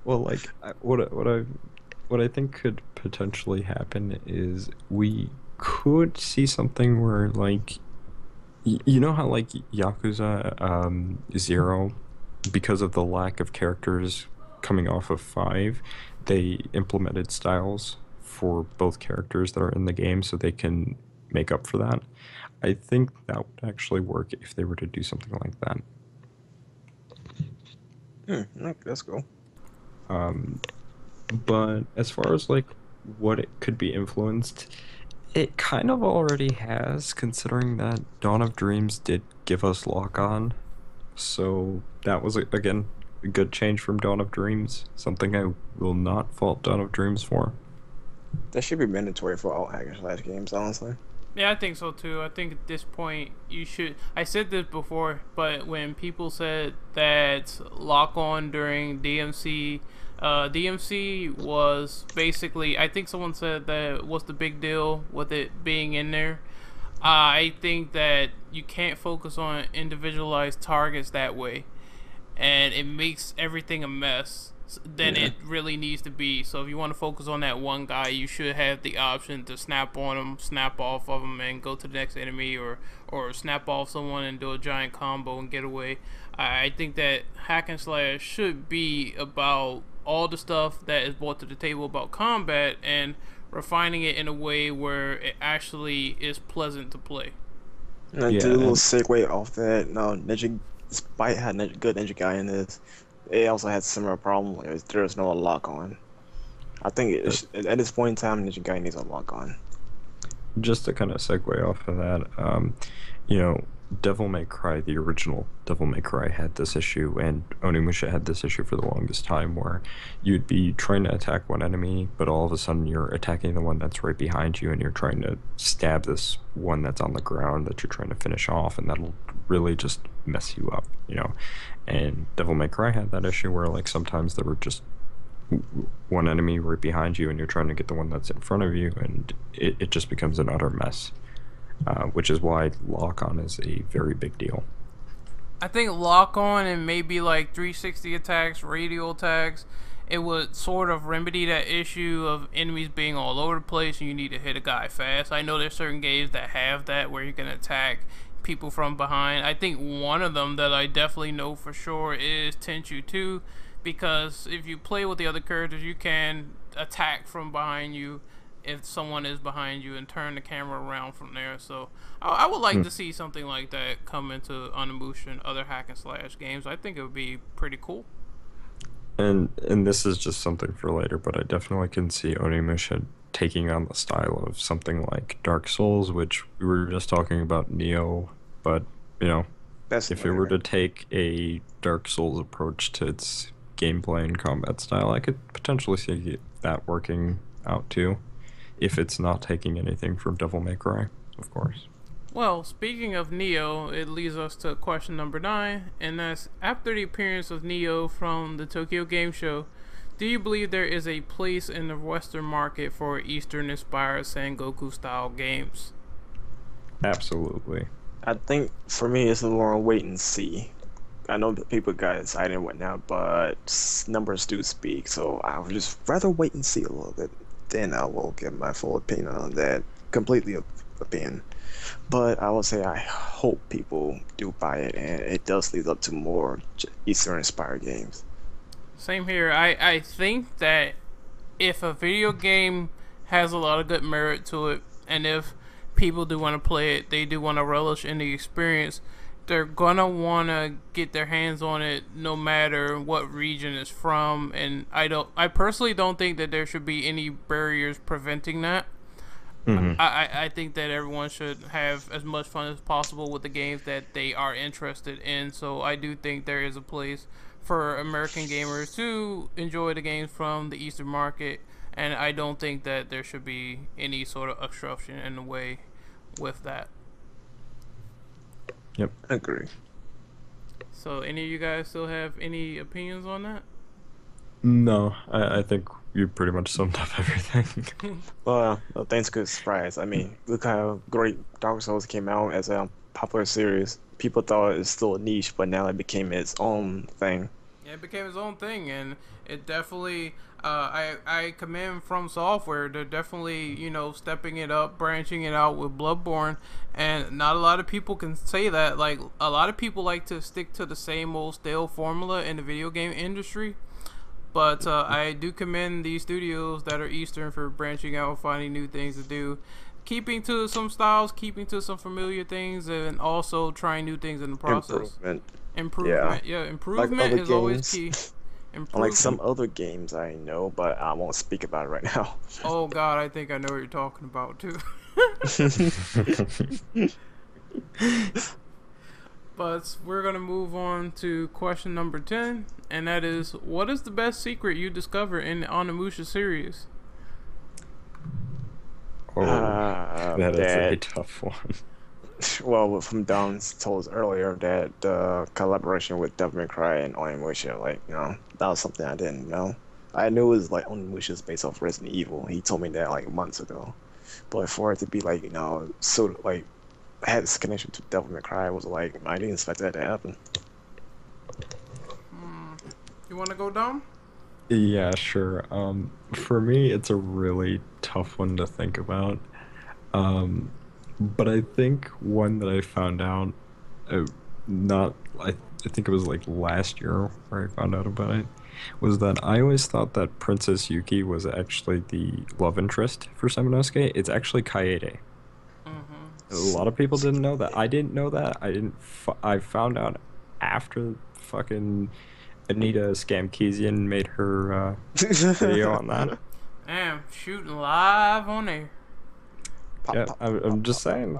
like what I think could potentially happen is we could see something where like you know how like Yakuza 0, because of the lack of characters coming off of 5, they implemented styles for both characters that are in the game so they can make up for that. I think that would actually work if they were to do something like that. That's cool. But as far as like what it could be influenced, it kind of already has, considering that Dawn of Dreams did give us lock on. So that was again a good change from Dawn of Dreams, something I will not fault Dawn of Dreams for. That should be mandatory for all hack and slash games, honestly. Yeah, I think so too. I think at this point you should. I said this before, but when people said that lock on during DMC, DMC was basically. I think someone said that what's the big deal with it being in there. I think that you can't focus on individualized targets that way, and it makes everything a mess than it really needs to be. So if you want to focus on that one guy, you should have the option to snap on him, snap off of him, and go to the next enemy, or snap off someone and do a giant combo and get away. I think that hack and slash should be about all the stuff that is brought to the table about combat and refining it in a way where it actually is pleasant to play. And I did a little segue off that. No, Ninja, despite having a good Ninja guy in this, it also had similar problem. There's no lock on. I think at this point in time, Ninja guy needs a lock on. Just to kind of segue off of that, Devil May Cry, the original Devil May Cry, had this issue, and Onimusha had this issue for the longest time, where you'd be trying to attack one enemy, but all of a sudden you're attacking the one that's right behind you, and you're trying to stab this one that's on the ground that you're trying to finish off, and that'll really just mess you up, And Devil May Cry had that issue where, like, sometimes there were just one enemy right behind you, and you're trying to get the one that's in front of you, and it just becomes an utter mess. Which is why lock-on is a very big deal. I think lock-on and maybe like 360 attacks, radial attacks, it would sort of remedy that issue of enemies being all over the place and you need to hit a guy fast. I know there's certain games that have that where you can attack people from behind. I think one of them that I definitely know for sure is Tenchu 2, because if you play with the other characters, you can attack from behind you if someone is behind you and turn the camera around from there. So I would like to see something like that come into Onimusha and other hack and slash games. I think it would be pretty cool. And this is just something for later, but I definitely can see Onimusha taking on the style of something like Dark Souls, which we were just talking about Nioh, but if it were to take a Dark Souls approach to its gameplay and combat style, I could potentially see that working out too. If it's not taking anything from Devil May Cry, of course. Well, speaking of Nioh, it leads us to question number 9, and that's, after the appearance of Nioh from the Tokyo Game Show, do you believe there is a place in the Western market for Eastern-inspired Sengoku-style games? Absolutely. I think for me it's a more wait and see. I know that people got excited and whatnot, but numbers do speak. So I would just rather wait and see a little bit. Then I will give my full opinion on that. Completely opinion. But I will say I hope people do buy it, and it does lead up to more Eastern-inspired games. Same here. I think that if a video game has a lot of good merit to it, and if people do want to play it, they do want to relish in the experience, they're gonna want to get their hands on it no matter what region it's from. And I personally don't think that there should be any barriers preventing that. I think that everyone should have as much fun as possible with the games that they are interested in. So I do think there is a place for American gamers to enjoy the games from the Eastern market, and I don't think that there should be any sort of obstruction in the way with that. Yep. Agree. So any of you guys still have any opinions on that? No, I think you pretty much summed up everything. Well, thanks, good surprise. I mean, look how great Dark Souls came out as a popular series. People thought it was still a niche, but now it became its own thing. Yeah, it became its own thing, and it definitely, I commend From Software. They're definitely, stepping it up, branching it out with Bloodborne, and not a lot of people can say that. Like, a lot of people like to stick to the same old stale formula in the video game industry. But I do commend these studios that are Eastern for branching out, finding new things to do, keeping to some styles, keeping to some familiar things, and also trying new things in the process. Improvement. Yeah, improvement like is always key. Like some other games I know, but I won't speak about it right now. Oh God, I think I know what you're talking about too. But we're going to move on to question number 10, and that is, what is the best secret you discover in the Onimusha series? Oh, that is a tough one. Well, from Don's told us earlier that the collaboration with Devil May Cry and Onimusha, that was something I didn't know. I knew it was like Onimusha is based off Resident Evil. He told me that like months ago. But for it to be had this connection to Devil May Cry, was like, I didn't expect that to happen. You want to go down? Yeah, sure. For me, it's a really tough one to think about. But I think one that I found out, I think it was like last year where I found out about it, was that I always thought that Princess Yuki was actually the love interest for Samanosuke. It's actually Kaede. A lot of people didn't know that. I didn't know that. I found out after fucking Anita Scamkezian made her video on that. Damn, shooting live on air. Yeah, I'm just saying,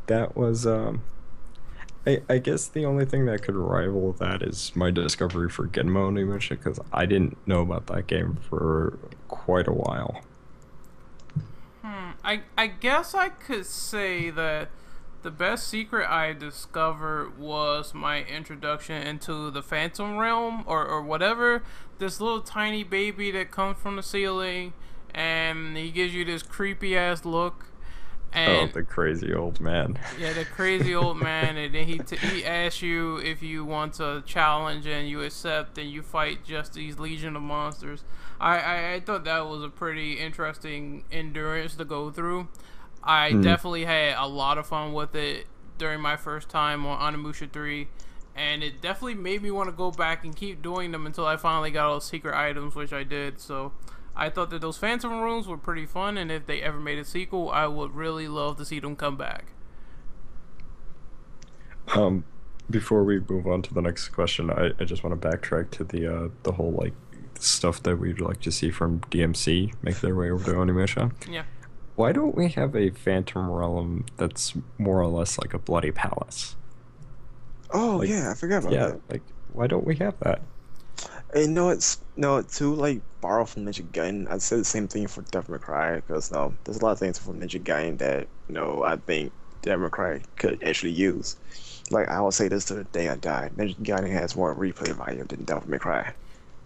that was I guess the only thing that could rival that is my discovery for Genmo Onimusha, because I didn't know about that game for quite a while. I guess I could say that the best secret I discovered was my introduction into the Phantom Realm, or whatever. This little tiny baby that comes from the ceiling, and he gives you this creepy ass look. And, the crazy old man. Yeah, the crazy old man, and then he asks you if you want to challenge, and you accept, and you fight just these legion of monsters. I thought that was a pretty interesting endurance to go through. I definitely had a lot of fun with it during my first time on Onimusha 3, and it definitely made me want to go back and keep doing them until I finally got all the secret items, which I did. So I thought that those Phantom Rooms were pretty fun, and if they ever made a sequel, I would really love to see them come back. Before we move on to the next question, I just want to backtrack to the whole stuff that we'd like to see from DMC make their way over to Onimusha. Yeah. Why don't we have a Phantom Realm that's more or less like a bloody palace? Oh yeah, I forgot about that. Yeah, why don't we have that? And to borrow from Ninja Gaiden, I'd say the same thing for Devil May Cry, because there's a lot of things from Ninja Gaiden that I think Devil May Cry could actually use. Like, I will say this to the day I die: Ninja Gaiden has more replay value than Devil May Cry.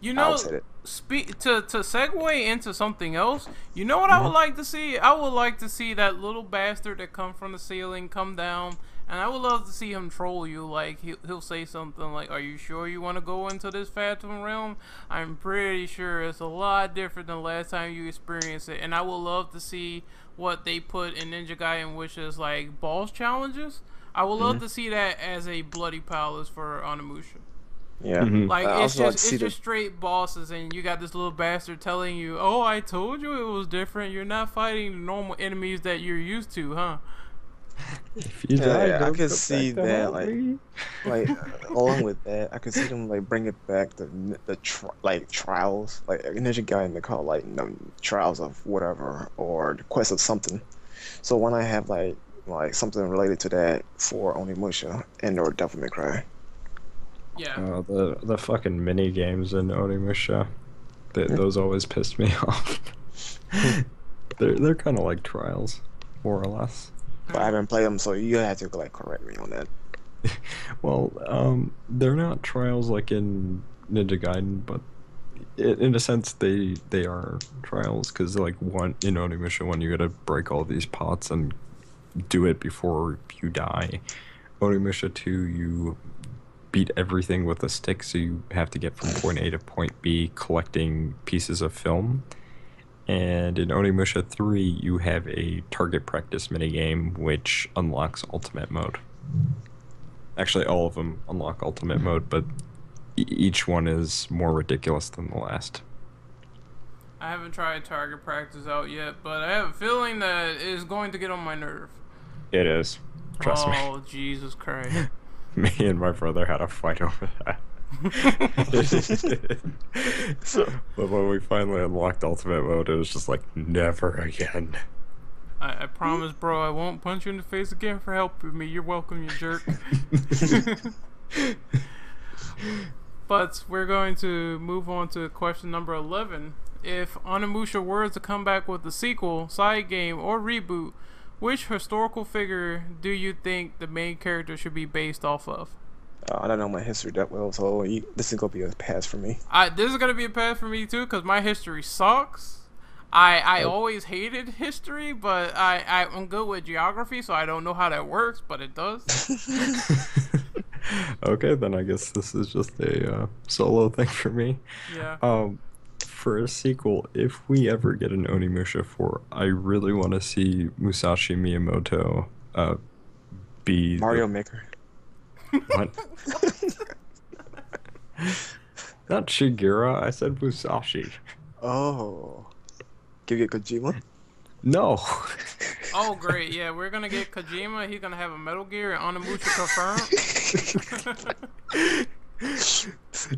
To segue into something else, you know what I would like to see? I would like to see that little bastard that come from the ceiling come down And I would love to see him troll you. Like, he'll say something like, "Are you sure you want to go into this Phantom Realm? I'm pretty sure it's a lot different than the last time you experienced it." And I would love to see what they put in Ninja Gaiden, which is like boss challenges. I would love to see that as a bloody palace for Onimusha. Yeah. Like, it's also like just straight bosses, and you got this little bastard telling you, "Oh, I told you it was different. You're not fighting the normal enemies that you're used to, huh?" If you die, I don't could come see back to that, haunt me. like along with that, I could see them like bring it back to like trials, like in Ninja Gaiden they call it, like trials of whatever or the quest of something. So when I have like something related to that for Onimusha and or Devil May Cry. Yeah. The fucking mini games in Onimusha, those always pissed me off. they're kind of like trials, more or less. But I haven't played them, so you have to like correct me on that. Well, they're not trials like in Ninja Gaiden, but in a sense they are trials because like one in Onimusha one you gotta break all these pots and do it before you die. Onimusha 2 you beat everything with a stick, so you have to get from point A to point B collecting pieces of film. And in Onimusha 3, you have a target practice minigame which unlocks ultimate mode. Actually, all of them unlock ultimate mode, but each one is more ridiculous than the last. I haven't tried target practice out yet, but I have a feeling that it is going to get on my nerve. It is. Trust me. Oh, Jesus Christ. Me and my brother had a fight over that. But when we finally unlocked ultimate mode, it was just like, never again. I promise, bro, I won't punch you in the face again for helping me. You're welcome, you jerk. But we're going to move on to question number 11. If Onimusha were to come back with a sequel, side game, or reboot, which historical figure do you think the main character should be based off of? I don't know my history that well, so this is gonna be a pass for me. This is gonna be a pass for me too, because my history sucks. I always hated history, but I'm good with geography, so I don't know how that works, but it does. Okay, then I guess this is just a solo thing for me. Yeah. For a sequel, if we ever get an Onimusha 4, I really want to see Musashi Miyamoto be Mario Maker. What? Not Shigeru, I said Musashi. Oh. Give you Kojima? No. Oh, great. Yeah, we're going to get Kojima. He's going to have a Metal Gear and Onimusha confirmed.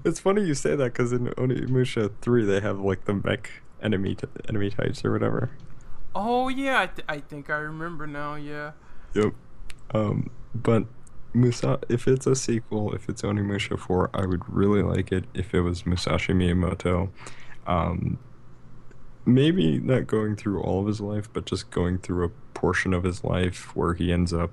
It's funny you say that because in Onimusha 3 they have like the mech enemy types or whatever. Oh, yeah. I think I remember now, yeah. Yep. But if it's a sequel, if it's Onimusha 4, I would really like it if it was Musashi Miyamoto. Maybe not going through all of his life, but just going through a portion of his life where he ends up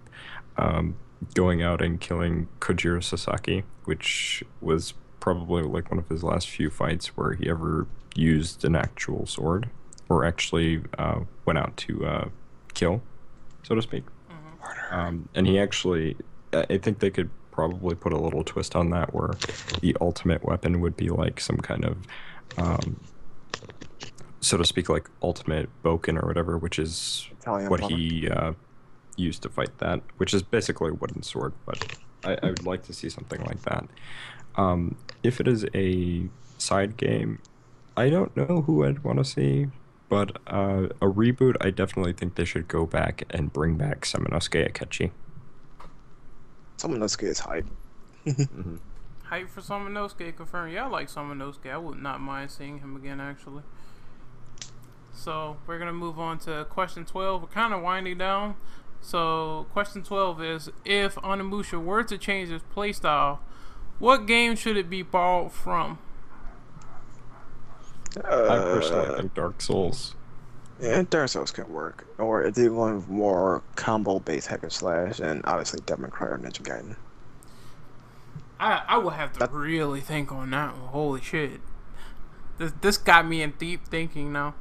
going out and killing Kojiro Sasaki, which was probably like one of his last few fights where he ever used an actual sword, or actually went out to kill, so to speak. Mm-hmm. And he actually, I think they could probably put a little twist on that where the ultimate weapon would be like some kind of so to speak, like ultimate boken or whatever, which is Italian what plumber. he used to fight that, which is basically a wooden sword, but I would like to see something like that. If it is a side game, I don't know who I'd want to see, but a reboot, I definitely think they should go back and bring back Samanosuke Akechi. Samanosuke is hype. Mm-hmm. Hype for Samanosuke confirmed. Yeah, I like Samanosuke. I would not mind seeing him again, actually. So we're going to move on to question 12. We're kind of winding down. So question 12 is, if Onimusha were to change his playstyle, what game should it be borrowed from? I personally think Dark Souls. Yeah, Dark Souls can work. Or if they're going more combo-based hack and slash, and obviously Devil May Cry or Ninja Gaiden. I will have to really think on that one. Holy shit. This got me in deep thinking now.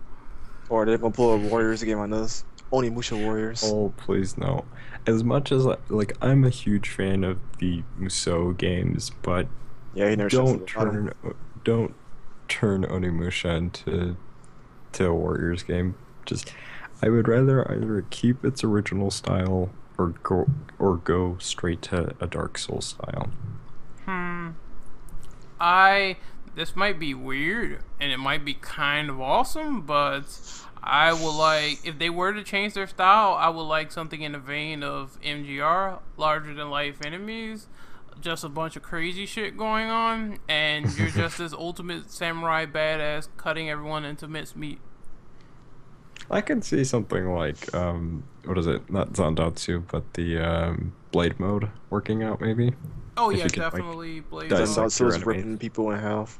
Or they're gonna pull a Warriors game on us. Onimusha Warriors. Oh, please no. As much as like I'm a huge fan of the Musou games, but Yeah, he never shot from the bottom. don't turn Onimusha into a Warriors game. Just I would rather either keep its original style or go straight to a Dark Souls style. This might be weird and it might be kind of awesome, but I would like, if they were to change their style, I would like something in the vein of MGR, larger than life enemies, just a bunch of crazy shit going on, and you're just this ultimate samurai badass cutting everyone into mincemeat. I could see something like what is it? Not Zandatsu, but the blade mode working out maybe. Oh If yeah, you could, like, definitely Blade. dissect Just also your is enemies. ripping people in half.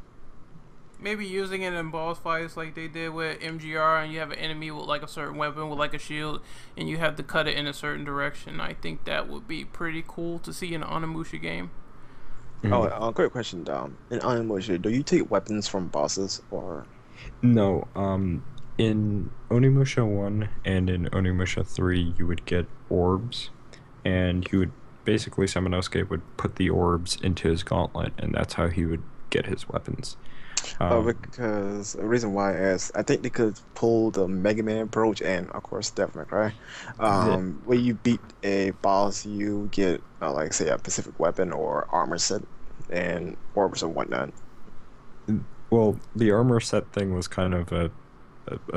Maybe using it in boss fights like they did with MGR, and you have an enemy with like a certain weapon with like a shield, and you have to cut it in a certain direction. I think that would be pretty cool to see in an Onimusha game. Oh, quick question, Dom. In Onimusha, do you take weapons from bosses or? No, in Onimusha 1 and in Onimusha 3, you would get orbs, and you would basically, Samanosuke would put the orbs into his gauntlet, and that's how he would get his weapons. Because the reason why I asked, I think they could pull the Mega Man approach and, of course, Devil May Cry. When you beat a boss, you get, like, say, a specific weapon or armor set and orbs and whatnot. Well, the armor set thing was kind of a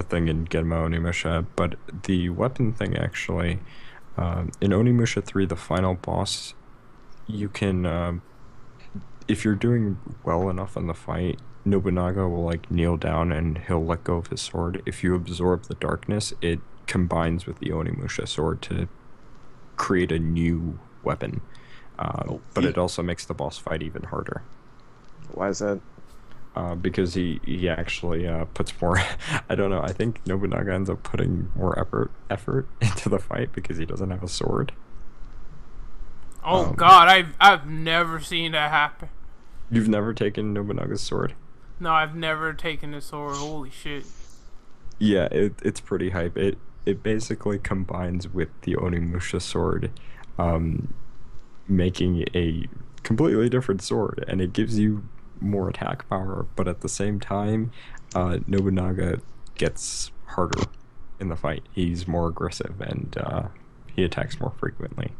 thing in Genma Onimusha, but the weapon thing actually, in Onimusha 3, the final boss, you can, if you're doing well enough in the fight, Nobunaga will like kneel down and he'll let go of his sword. If you absorb the darkness, it combines with the Onimusha sword to create a new weapon. But it also makes the boss fight even harder. Why is that? Because he actually puts more. I don't know. I think Nobunaga ends up putting more effort into the fight because he doesn't have a sword. Oh God, I've never seen that happen. You've never taken Nobunaga's sword? No, I've never taken the sword. Holy shit. Yeah, it's pretty hype. It basically combines with the Onimusha sword, making a completely different sword, and it gives you more attack power, but at the same time, Nobunaga gets harder in the fight. He's more aggressive and he attacks more frequently.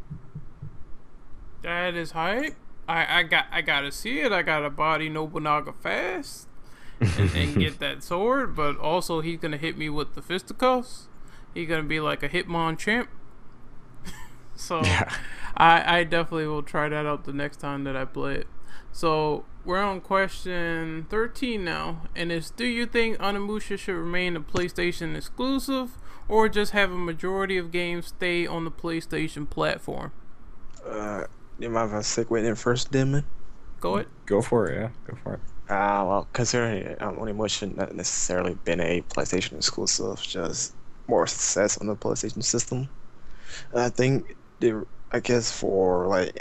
That is hype. I gotta see it. I gotta body Nobunaga fast and get that sword, but also he's gonna hit me with the fisticuffs. He's gonna be like a Hitmon champ. So Yeah. I definitely will try that out the next time that I play it. So we're on question 13 now, and it's: do you think Onimusha should remain a PlayStation exclusive, or just have a majority of games stay on the PlayStation platform? You mind if I segue in first, Demon? Go ahead. Go for it, yeah. Go for it. Well, considering Onimusha not necessarily been a PlayStation exclusive, just more success on the PlayStation system. I think I guess for like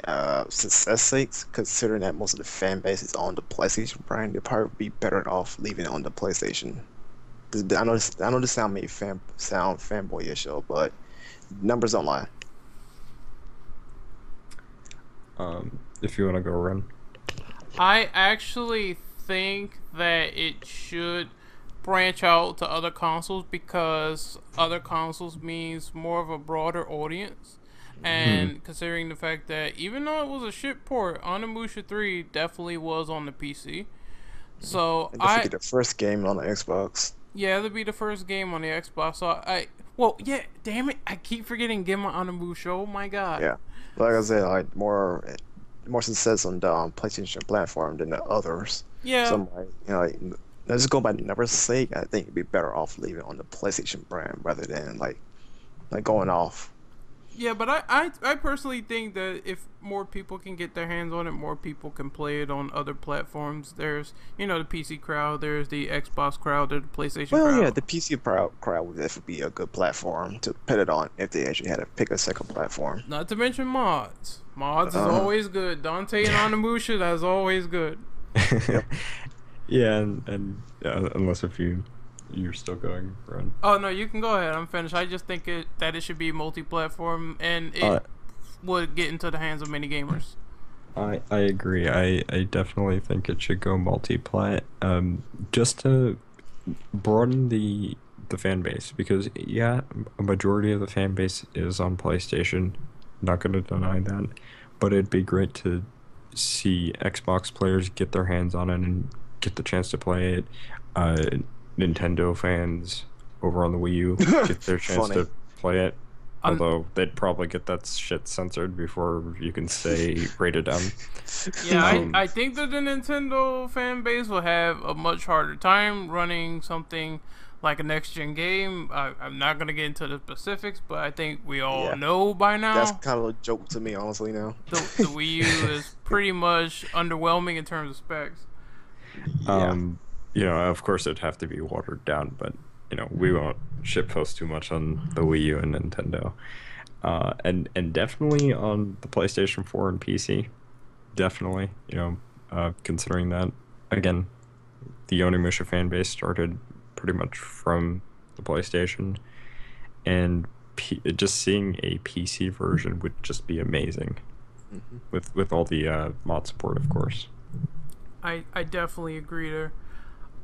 success sakes, considering that most of the fan base is on the PlayStation brand, they'd probably be better off leaving it on the PlayStation. I know this sound may sound fanboyish, but numbers don't lie. If you want to go run. I actually think that it should branch out to other consoles, because other consoles means more of a broader audience. And considering the fact that even though it was a shit port, Onimusha 3 definitely was on the PC. So And this would be the first game on the Xbox. yeah, it'll be the first game on the Xbox. So yeah, damn it, I keep forgetting Gemma Onimusha. Oh my god. Yeah, like I said, like more success on the PlayStation platform than the others. Yeah. So like, let's go by the numbers' sake. I think it'd be better off leaving it on the PlayStation brand rather than like going off. Yeah, but I personally think that if more people can get their hands on it, more people can play it on other platforms. There's, the PC crowd, there's the Xbox crowd, there's the PlayStation crowd. Well, yeah, the PC crowd would definitely be a good platform to put it on if they actually had to pick a second platform. Not to mention mods. Mods is always good. Dante and Onimusha, that's always good. Yeah, and unless if you you're still going, Ren? Oh no, you can go ahead. I'm finished. I just think that it should be multi-platform, and it Uh, would get into the hands of many gamers. I agree. I definitely think it should go multi-plat. Just to broaden the fan base, because yeah, a majority of the fan base is on PlayStation. Not gonna deny that, but it'd be great to see Xbox players get their hands on it and get the chance to play it. Uh, Nintendo fans over on the Wii U get their chance Funny. to play it. Um, Although they'd probably get that shit censored before you can say rated M. Yeah, Um, I think that the Nintendo fan base will have a much harder time running something like a next gen game. I'm not gonna get into the specifics, but I think we all Yeah. know by now That's kind of a joke to me, honestly. Now. the Wii U is pretty much underwhelming in terms of specs. Yeah. Of course it'd have to be watered down, but we won't shitpost too much on the Wii U and Nintendo. And definitely on the PlayStation 4 and PC. Definitely, considering that again, the Onimusha fan base started pretty much from the PlayStation, and just seeing a PC version would just be amazing. With all the mod support, of course. I definitely agree there.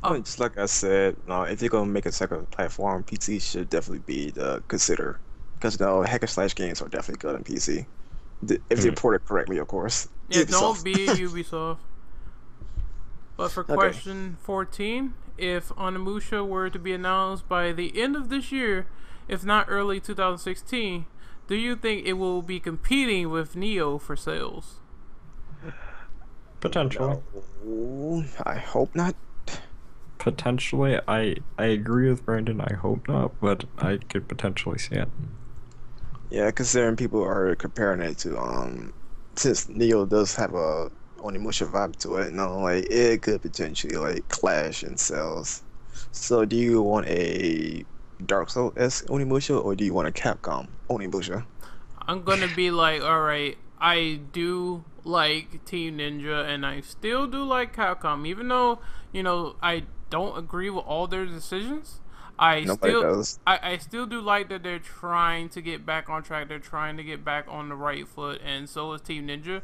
Just like I said, if you're gonna make a second platform, PC should definitely be the consider, because hack and slash games are definitely good on PC, if they're ported correctly, of course. Yeah, Ubisoft. don't be Ubisoft. But for Okay. question 14, if Onimusha were to be announced by the end of this year, if not early 2016, do you think it will be competing with Neo for sales? Potentially. No, I hope not. Potentially, I agree with Brandon. I hope not, but I could potentially see it. Yeah, considering people are comparing it to since Neo does have a Onimusha vibe to it, like it could potentially like clash in sales. So do you want a Dark Souls-esque Onimusha, or do you want a Capcom Onimusha? I'm gonna be like, alright, I do like Team Ninja and I still do like Capcom, even though, I don't agree with all their decisions. Nobody does. I still do like that they're trying to get back on track. They're trying to get back on the right foot, and so is Team Ninja.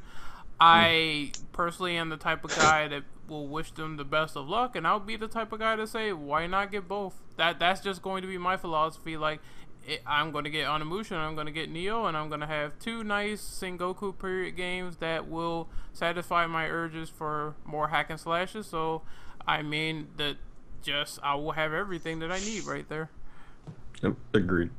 I personally am the type of guy that will wish them the best of luck, and I'll be the type of guy to say, why not get both? That's just going to be my philosophy. Like, I'm going to get Onimusha, and I'm going to get Neo, and I'm going to have two nice Sengoku period games that will satisfy my urges for more hack and slashes. So, I mean, I will have everything that I need right there. Yep, agreed.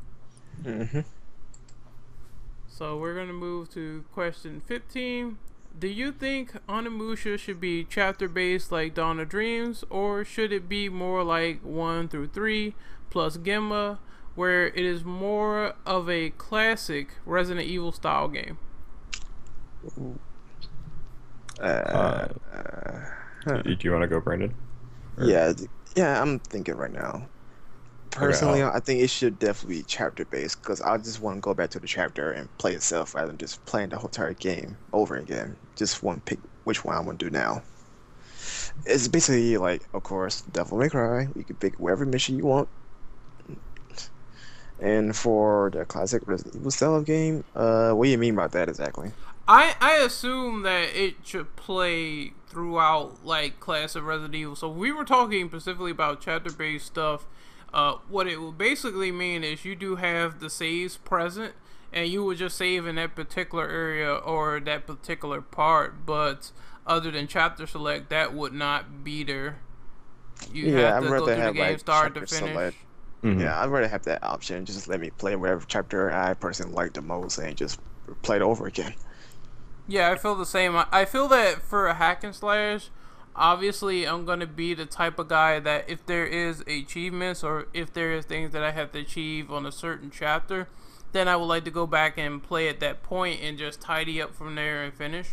So we're going to move to question 15. Do you think Onimusha should be chapter based like Dawn of Dreams, or should it be more like 1 through 3 plus Gemma, where it is more of a classic Resident Evil style game? Do you want to go, Brandon? Or- Yeah, I'm thinking right now. Personally, I think it should definitely be chapter based, because I just want to go back to the chapter and play itself rather than just playing the whole entire game over again. Just want to pick which one I want to do now. It's basically like, of course, Devil May Cry. You can pick whatever mission you want. And for the classic Resident Evil style of game, what do you mean by that exactly? I assume that it should play throughout like classic Resident Evil. So we were talking specifically about chapter based stuff. What it will basically mean is you do have the saves present, and you would just save in that particular area or that particular part, but other than chapter select, that would not be there. You have to go through the game start to finish. Yeah, I'd rather have that option. Just let me play whatever chapter I personally like the most and just play it over again. Yeah, I feel the same. I feel that for a hack and slash, obviously I'm going to be the type of guy that if there is achievements or if there is things that I have to achieve on a certain chapter, then I would like to go back and play at that point and just tidy up from there and finish.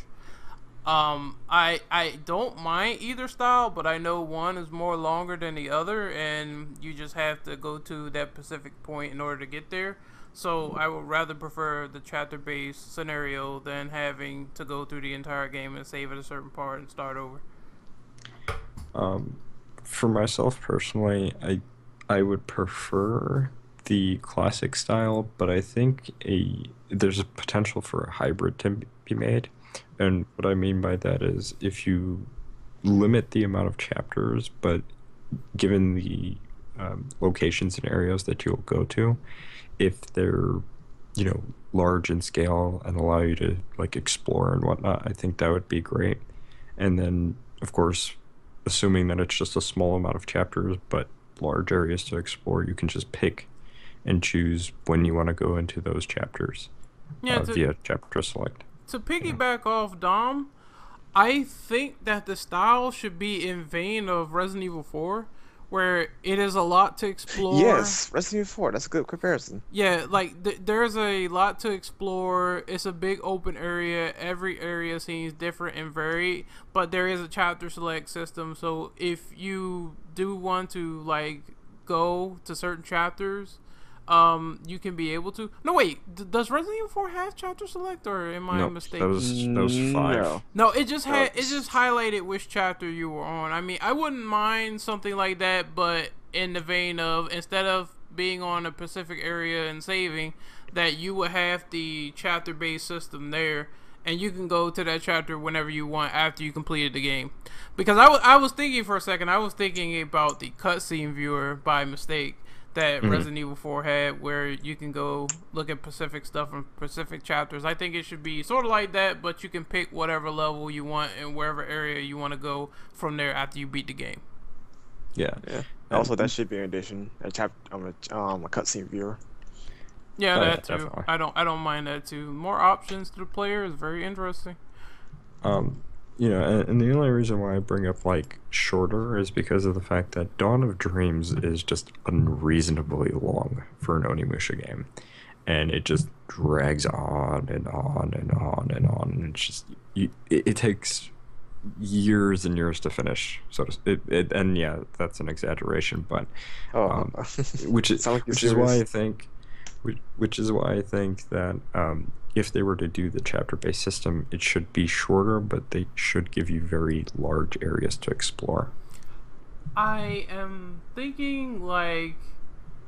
I don't mind either style, but I know one is more longer than the other, and you just have to go to that specific point in order to get there. So I would rather prefer the chapter-based scenario than having to go through the entire game and save at a certain part and start over. For myself personally, I would prefer the classic style, but I think there's a potential for a hybrid to be made. And what I mean by that is if you limit the amount of chapters, but given the locations and areas that you'll go to, if they're, large in scale and allow you to like explore and whatnot, I think that would be great. And then, of course, assuming that it's just a small amount of chapters, but large areas to explore, you can just pick and choose when you want to go into those chapters Yeah, via chapter select. to piggyback off Dom, I think that the style should be in vein of Resident Evil 4, where it is a lot to explore. Yes, Resident Evil 4. That's a good comparison. Yeah, like there's a lot to explore. It's a big open area. Every area seems different and varied, but there is a chapter select system. So if you do want to like go to certain chapters, you can be able to. No, wait. Does Resident Evil 4 have chapter select, or am I No, mistaken? that was 5. No. No, it just highlighted which chapter you were on. I mean, I wouldn't mind something like that, but in the vein of instead of being on a specific area and saving, that you would have the chapter-based system there, and you can go to that chapter whenever you want after you completed the game. Because I was thinking for a second, I was thinking about the cutscene viewer by mistake that Resident Evil 4 had, where you can go look at specific stuff from specific chapters. I think it should be sort of like that, but you can pick whatever level you want and wherever area you want to go from there after you beat the game. Yeah. Also, that should be an addition. A cutscene viewer. Yeah, Oh, that yeah, too. definitely. I don't mind that too. More options to the player is very interesting. And the only reason why I bring up like shorter is because of the fact that Dawn of Dreams is just unreasonably long for an Onimusha game, and it just drags on and on and on and on. And it's just it takes years and years to finish. And yeah, that's an exaggeration, but which is Sound like you're which is why I serious. think which is why I think that if they were to do the chapter-based system, it should be shorter, but they should give you very large areas to explore. I am thinking like,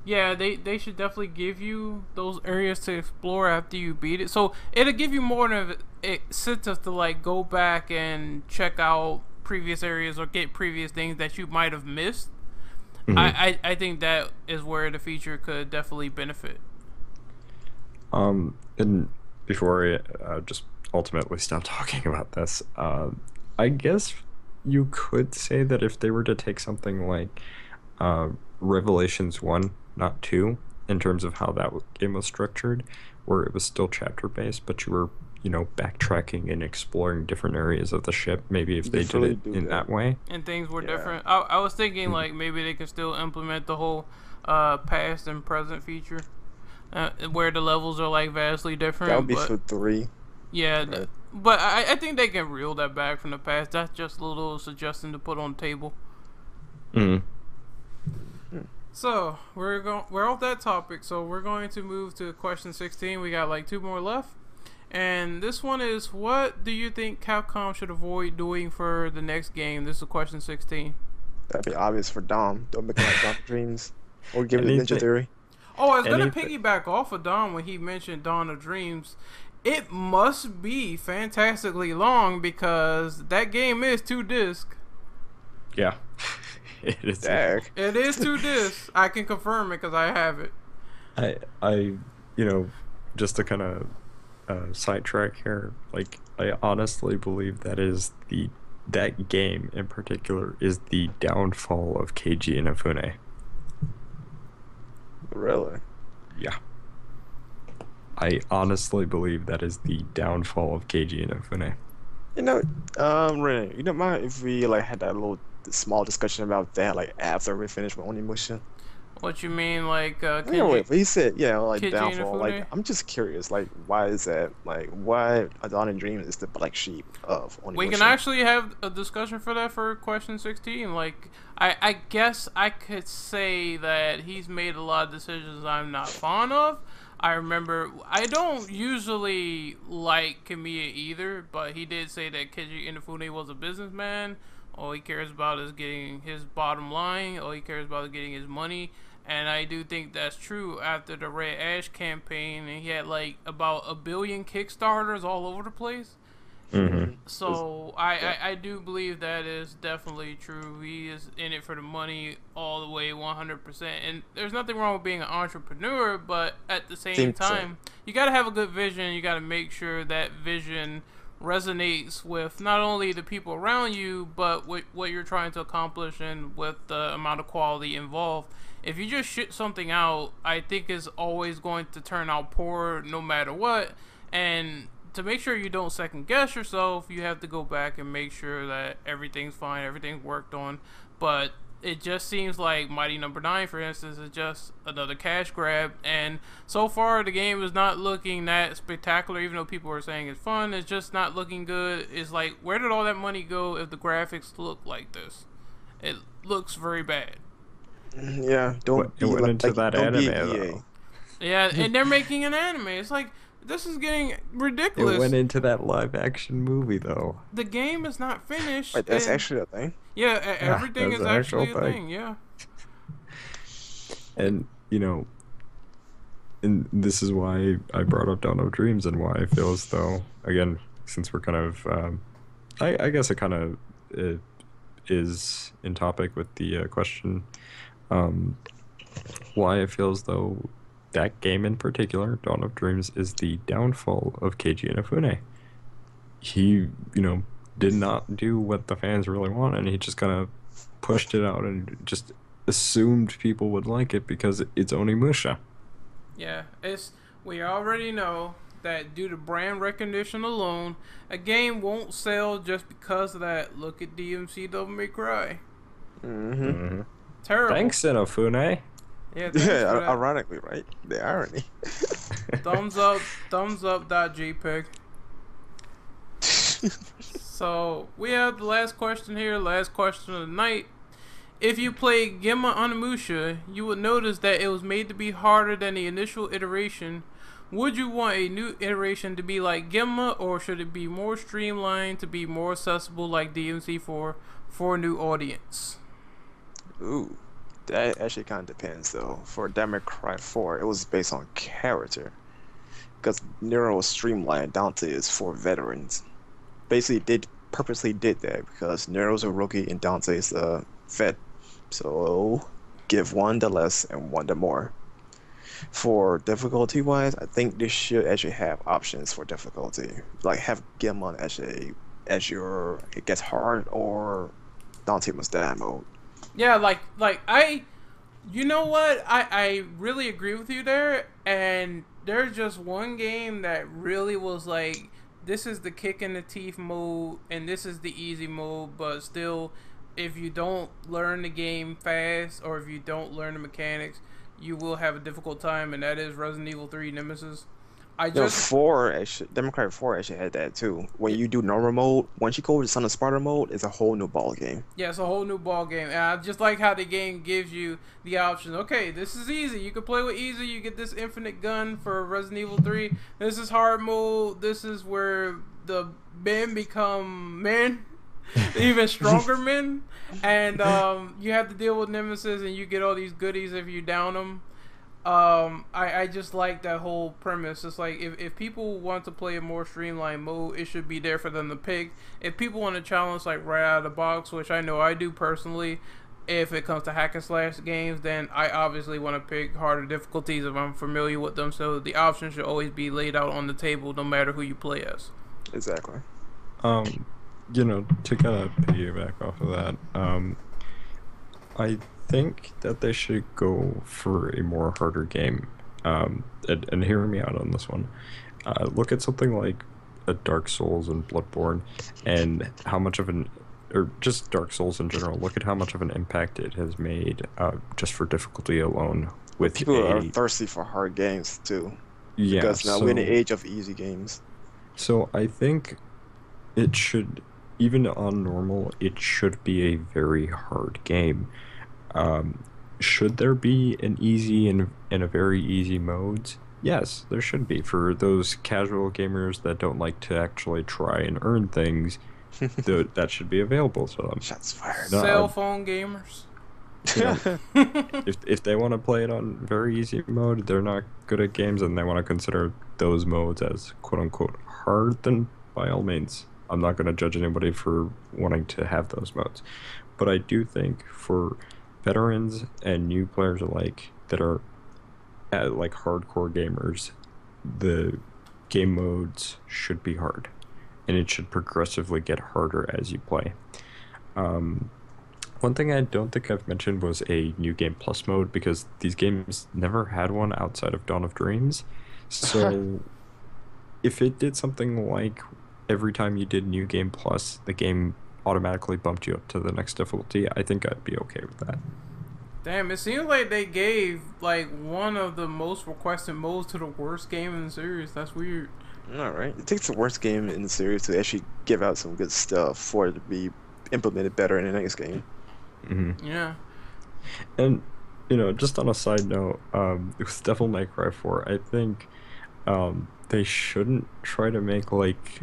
yeah, they should definitely give you those areas to explore after you beat it. So it'll give you more of a incentive to like go back and check out previous areas or get previous things that you might have missed. I think that is where the feature could definitely benefit. And before I just ultimately stop talking about this, I guess you could say that if they were to take something like Revelations 1, not 2, in terms of how that game was structured, where it was still chapter-based, but you were, backtracking and exploring different areas of the ship, maybe if they did it in that way. And things were different. I was thinking like maybe they could still implement the whole past and present feature, where the levels are like vastly different. That would be but, for 3. yeah, Right. but I think they can reel that back from the past. That's just a little suggestion to put on the table. So we're off that topic. So we're going to move to question 16. We got like 2 more left. And this one is, what do you think Capcom should avoid doing for the next game? This is question 16. That'd be obvious for Dom. Don't make it like Dawn of Dreams. Or give it a Anything- Ninja Theory. Oh, I was going to Anything- piggyback off of Dom when he mentioned Dawn of Dreams. It must be fantastically long because that game is 2 discs. Yeah. It is. Dag. It is 2 discs. I can confirm it because I have it. I just to kind of sidetrack here, like I honestly believe that game in particular is the downfall of Keiji Inafune. Really? Yeah. I honestly believe that is the downfall of Keiji Inafune. Ren, you don't mind if we like had that little small discussion about that, like after we finished with Onimusha? What you mean, like, Anyway, but he said, like Keiji downfall. Like, Inafune? I'm just curious, like, why is that? Like, why Dawn of Dreams is the black sheep of Onimusha? we can actually have a discussion for that for question 16. Like, I guess I could say that he's made a lot of decisions I'm not fond of. I remember, I don't usually like Kamiya either, but he did say that Keiji Inafune was a businessman. All he cares about is getting his bottom line. All he cares about is getting his money. And I do think that's true after the Red Ash campaign, and he had like about 1 billion Kickstarters all over the place. Mm-hmm. So I do believe that is definitely true. He is in it for the money all the way 100%. And there's nothing wrong with being an entrepreneur, but at the same time, you got to have a good vision. You got to make sure that vision resonates with not only the people around you, but what you're trying to accomplish and with the amount of quality involved. If you just shit something out, I think it's always going to turn out poor no matter what. And to make sure you don't second guess yourself, you have to go back and make sure that everything's fine, everything's worked on. But it just seems like Mighty Number 9, for instance, is just another cash grab. And so far, the game is not looking that spectacular, even though people are saying it's fun. It's just not looking good. It's like, where did all that money go if the graphics look like this? It looks very bad. Yeah, It went into that anime, though. Yeah, and they're making an anime. It's like, this is getting ridiculous. It went into that live-action movie, though. The game is not finished. Wait, that's actually a thing? Yeah, everything is actually a thing, yeah. And, you know, and this is why I brought up Dawn of Dreams and why I feel as though, again, since we're kind of, I guess it kind of is in topic with the question, why I feel as though that game in particular, Dawn of Dreams, is the downfall of Keiji Inafune. He, did not do what the fans really want, and he just kind of pushed it out and just assumed people would like it because it's Onimusha. Yeah, we already know that due to brand recognition alone, a game won't sell just because of that. Look at DMC Devil May Cry. Mm-hmm. Terrible. Thanks, Inafune. Yeah, ironically, right? The irony. thumbs up, .jpg. So, we have the last question here, last question of the night. If you played Gemma Onimusha, you would notice that it was made to be harder than the initial iteration. Would you want a new iteration to be like Gemma, or should it be more streamlined to be more accessible like DMC4 for a new audience? Ooh. That actually kind of depends, though. For Devil May Cry 4, it was based on character. Because Nero was streamlined, Dante is for veterans. Basically, purposely did that because Nero's a rookie and Dante's a vet. So, give one the less and one the more. For difficulty-wise, I think this should actually have options for difficulty. Like, have Gemma as it gets hard, or Dante must die mode. Yeah, you know what? I really agree with you there. And there's just one game that really was like, this is the kick in the teeth mode, and this is the easy mode, but still, if you don't learn the game fast, or if you don't learn the mechanics, you will have a difficult time, and that is Resident Evil 3 Nemesis. Devil May Cry 4 actually had that too. When you do normal mode, once you go to Son of Sparta mode, it's a whole new ball game. Yeah, it's a whole new ball game. And I just like how the game gives you the option. Okay, this is easy. You can play with easy. You get this infinite gun for Resident Evil 3. This is hard mode. This is where the men become men, even stronger men. And you have to deal with Nemesis, and you get all these goodies if you down them. I just like that whole premise. It's like, if people want to play a more streamlined mode, it should be there for them to pick. If people want to challenge like right out of the box, which I know I do personally, if it comes to hack and slash games, then I obviously want to pick harder difficulties if I'm familiar with them. So the option should always be laid out on the table, no matter who you play as. Exactly. To kind of piggyback off of that, I think that they should go for a more harder game. And hear me out on this one. Look at something like a Dark Souls and Bloodborne, and how much of or just Dark Souls in general. Look at how much of an impact it has made, just for difficulty alone. With people are thirsty for hard games too. Yeah, because now we're in the age of easy games. So I think it should, even on normal, it should be a very hard game. Should there be an easy and a very easy modes? Yes, there should be. For those casual gamers that don't like to actually try and earn things, that should be available to them. Shots fired. Cell phone gamers. You know, if they want to play it on very easy mode, they're not good at games, and they want to consider those modes as quote unquote hard, then by all means, I'm not going to judge anybody for wanting to have those modes. But I do think for veterans and new players alike that are like hardcore gamers, the game modes should be hard, and it should progressively get harder as you play. One thing I don't think I've mentioned was a New Game Plus mode, because these games never had one outside of Dawn of Dreams. So if it did something like every time you did New Game Plus, the game automatically bumped you up to the next difficulty, I think I'd be okay with that. Damn, it seems like they gave like one of the most requested modes to the worst game in the series. That's weird. All right. It takes the worst game in the series to actually give out some good stuff for it to be implemented better in the next game. Mm-hmm. Yeah. And, just on a side note, with Devil May Cry 4, I think they shouldn't try to make like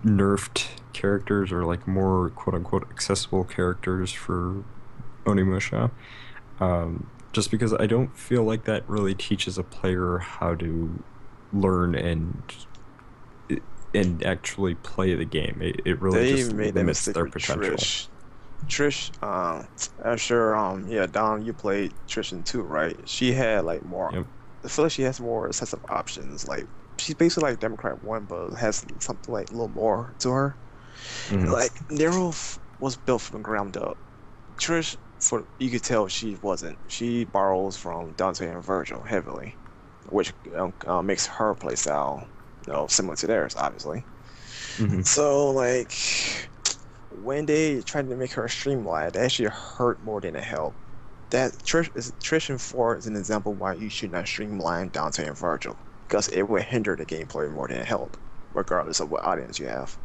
nerfed characters or like more quote unquote accessible characters for Onimusha. Just because I don't feel like that really teaches a player how to learn and actually play the game. It really just limits their potential. Trish, I'm sure, yeah, Dom, you played Trish in 2, right? She had like more. Yep. I feel like she has more sets of options. Like she's basically like Democrat 1, but has something like a little more to her. Mhm. Like Nero was built from the ground up. Trish, you could tell she wasn't. She borrows from Dante and Virgil heavily, which makes her playstyle, similar to theirs, obviously. Mhm. So like, when they tried to make her streamlined, it actually hurt more than it helped. That Trish in 4 is an example why you should not streamline Dante and Virgil, because it would hinder the gameplay more than it help, regardless of what audience you have.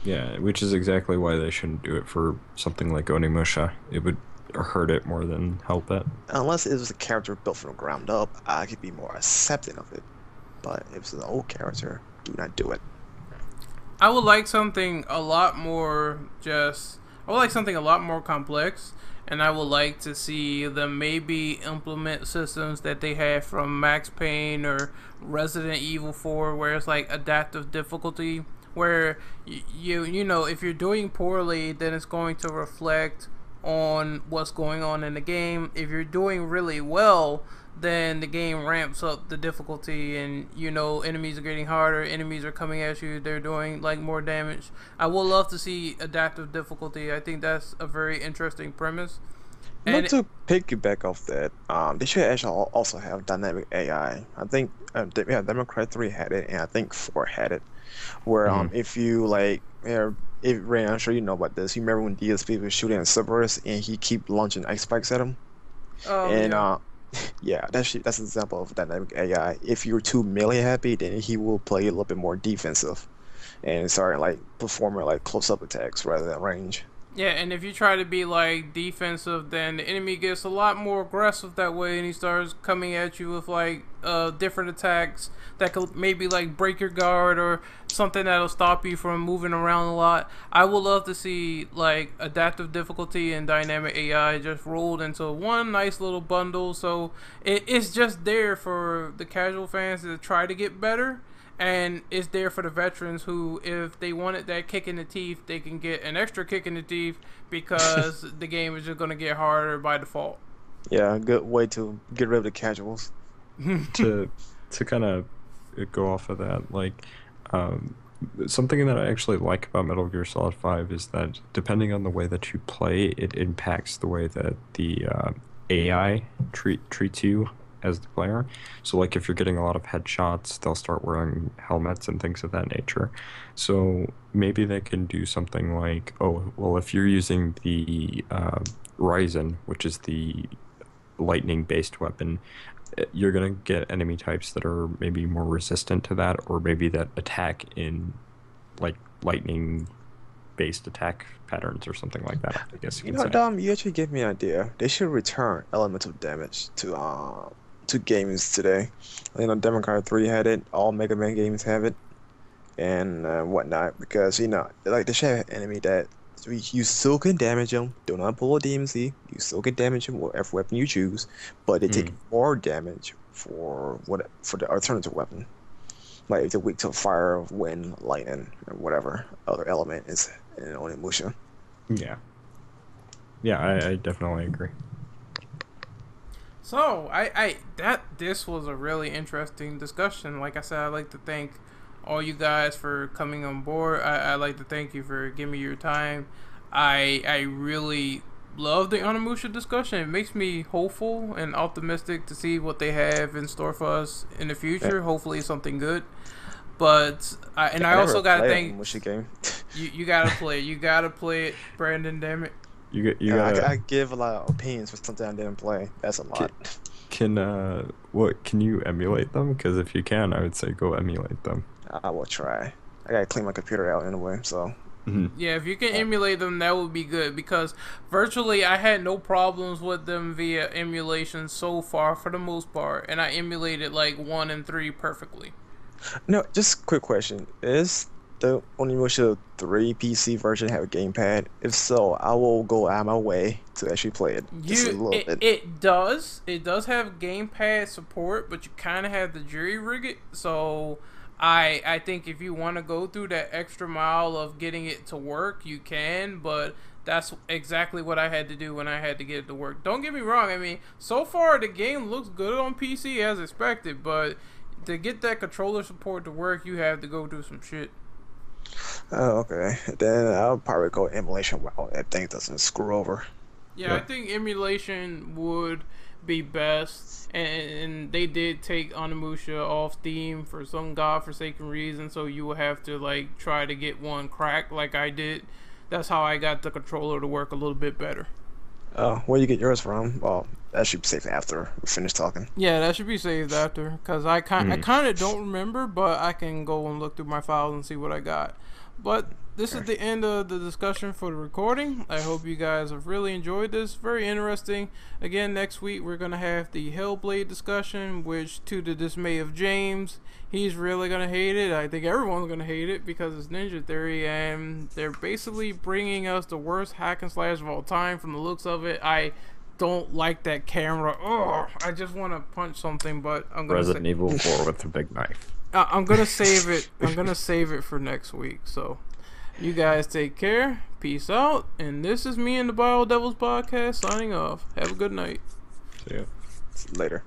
Yeah, which is exactly why they shouldn't do it for something like Onimusha. It would hurt it more than help it. Unless it was a character built from the ground up, I could be more accepting of it. But if it's an old character, do not do it. I would like something a lot more complex, and I would like to see them maybe implement systems that they have from Max Payne or Resident Evil 4, where it's like adaptive difficulty, where if you're doing poorly, then it's going to reflect on what's going on in the game. If you're doing really well, then the game ramps up the difficulty, and enemies are getting harder, enemies are coming at you, they're doing like more damage. I would love to see adaptive difficulty. I think that's a very interesting premise. Not to piggyback off that, they should actually also have dynamic AI. I think Democrat 3 had it, and I think 4 had it, where if you Ray, I'm sure you know about this. You remember when DSP was shooting at Cerberus and he keep launching ice spikes at him? Oh, and yeah. Yeah, that's an example of dynamic AI. If you're too melee happy, then he will play a little bit more defensive and start like performing like close-up attacks rather than range. Yeah, and if you try to be like defensive, then the enemy gets a lot more aggressive that way, and he starts coming at you with like different attacks that could maybe like break your guard or something that'll stop you from moving around a lot. I would love to see like adaptive difficulty and dynamic AI just rolled into one nice little bundle, so it's just there for the casual fans to try to get better. And it's there for the veterans who, if they wanted that kick in the teeth, they can get an extra kick in the teeth because the game is just going to get harder by default. Yeah, a good way to get rid of the casuals. to kind of go off of that, like something that I actually like about Metal Gear Solid 5 is that depending on the way that you play, it impacts the way that the AI treats you as the player. So like if you're getting a lot of headshots, they'll start wearing helmets and things of that nature. So maybe they can do something like, oh, well, if you're using the Ryzen, which is the lightning-based weapon, you're going to get enemy types that are maybe more resistant to that, or maybe that attack in like lightning-based attack patterns or something like that, I guess you can say. Dom, you actually gave me an idea. They should return elemental damage to games today. Democrat 3 had it, all Mega Man games have it, and whatnot, because they should have an enemy that So you still can damage them. Do not pull a DMC. You still can damage them with whatever weapon you choose, but they take more damage for the alternative weapon. Like they're weak to fire, wind, lightning, and whatever other element is in Onimusha. Yeah. Yeah, I definitely agree. So this was a really interesting discussion. Like I said, I'd like to thank all you guys for coming on board. I'd like to thank you for giving me your time. I really love the Onimusha discussion. It makes me hopeful and optimistic to see what they have in store for us in the future. Yeah. Hopefully something good. But I also gotta thank game. you gotta play it. You gotta play it, Brandon. Damn it. I give a lot of opinions for something I didn't play. That's a lot. Can you emulate them? Because if you can, I would say go emulate them. I will try. I gotta clean my computer out anyway, so. Yeah, if you can emulate them, that would be good, because virtually I had no problems with them via emulation so far for the most part, and I emulated like 1 and 3 perfectly. No, just quick question: is the Onimusha 3 PC version have a gamepad? If so, I will go out of my way to actually play it. Just a little bit. It does have gamepad support, but you kind of have to jury rig it. So I think if you want to go through that extra mile of getting it to work, you can, but that's exactly what I had to do when I had to get it to work. Don't get me wrong, I mean, so far the game looks good on PC as expected, but to get that controller support to work, you have to go do some shit. Oh, okay. Then I'll probably go emulation while that thing doesn't screw over. Yeah, I think emulation would be best, and they did take Onimusha off Steam for some godforsaken reason, so you will have to like try to get one cracked like I did. That's how I got the controller to work a little bit better. Oh, where you get yours from? Well, that should be safe after we finish talking. Yeah, that should be saved after, because I kind of don't remember, but I can go and look through my files and see what I got. But this is the end of the discussion for the recording. I hope you guys have really enjoyed this. Very interesting. Again, next week we're going to have the Hellblade discussion, which to the dismay of James, he's really going to hate it. I think everyone's going to hate it because it's Ninja Theory, and they're basically bringing us the worst hack and slash of all time from the looks of it. I don't like that camera. Oh, I just want to punch something, but I'm going to Resident Evil 4 with a big knife. I'm gonna save it. I'm gonna save it for next week. So, you guys take care. Peace out. And this is me and the Bio Devils podcast signing off. Have a good night. See ya. Later.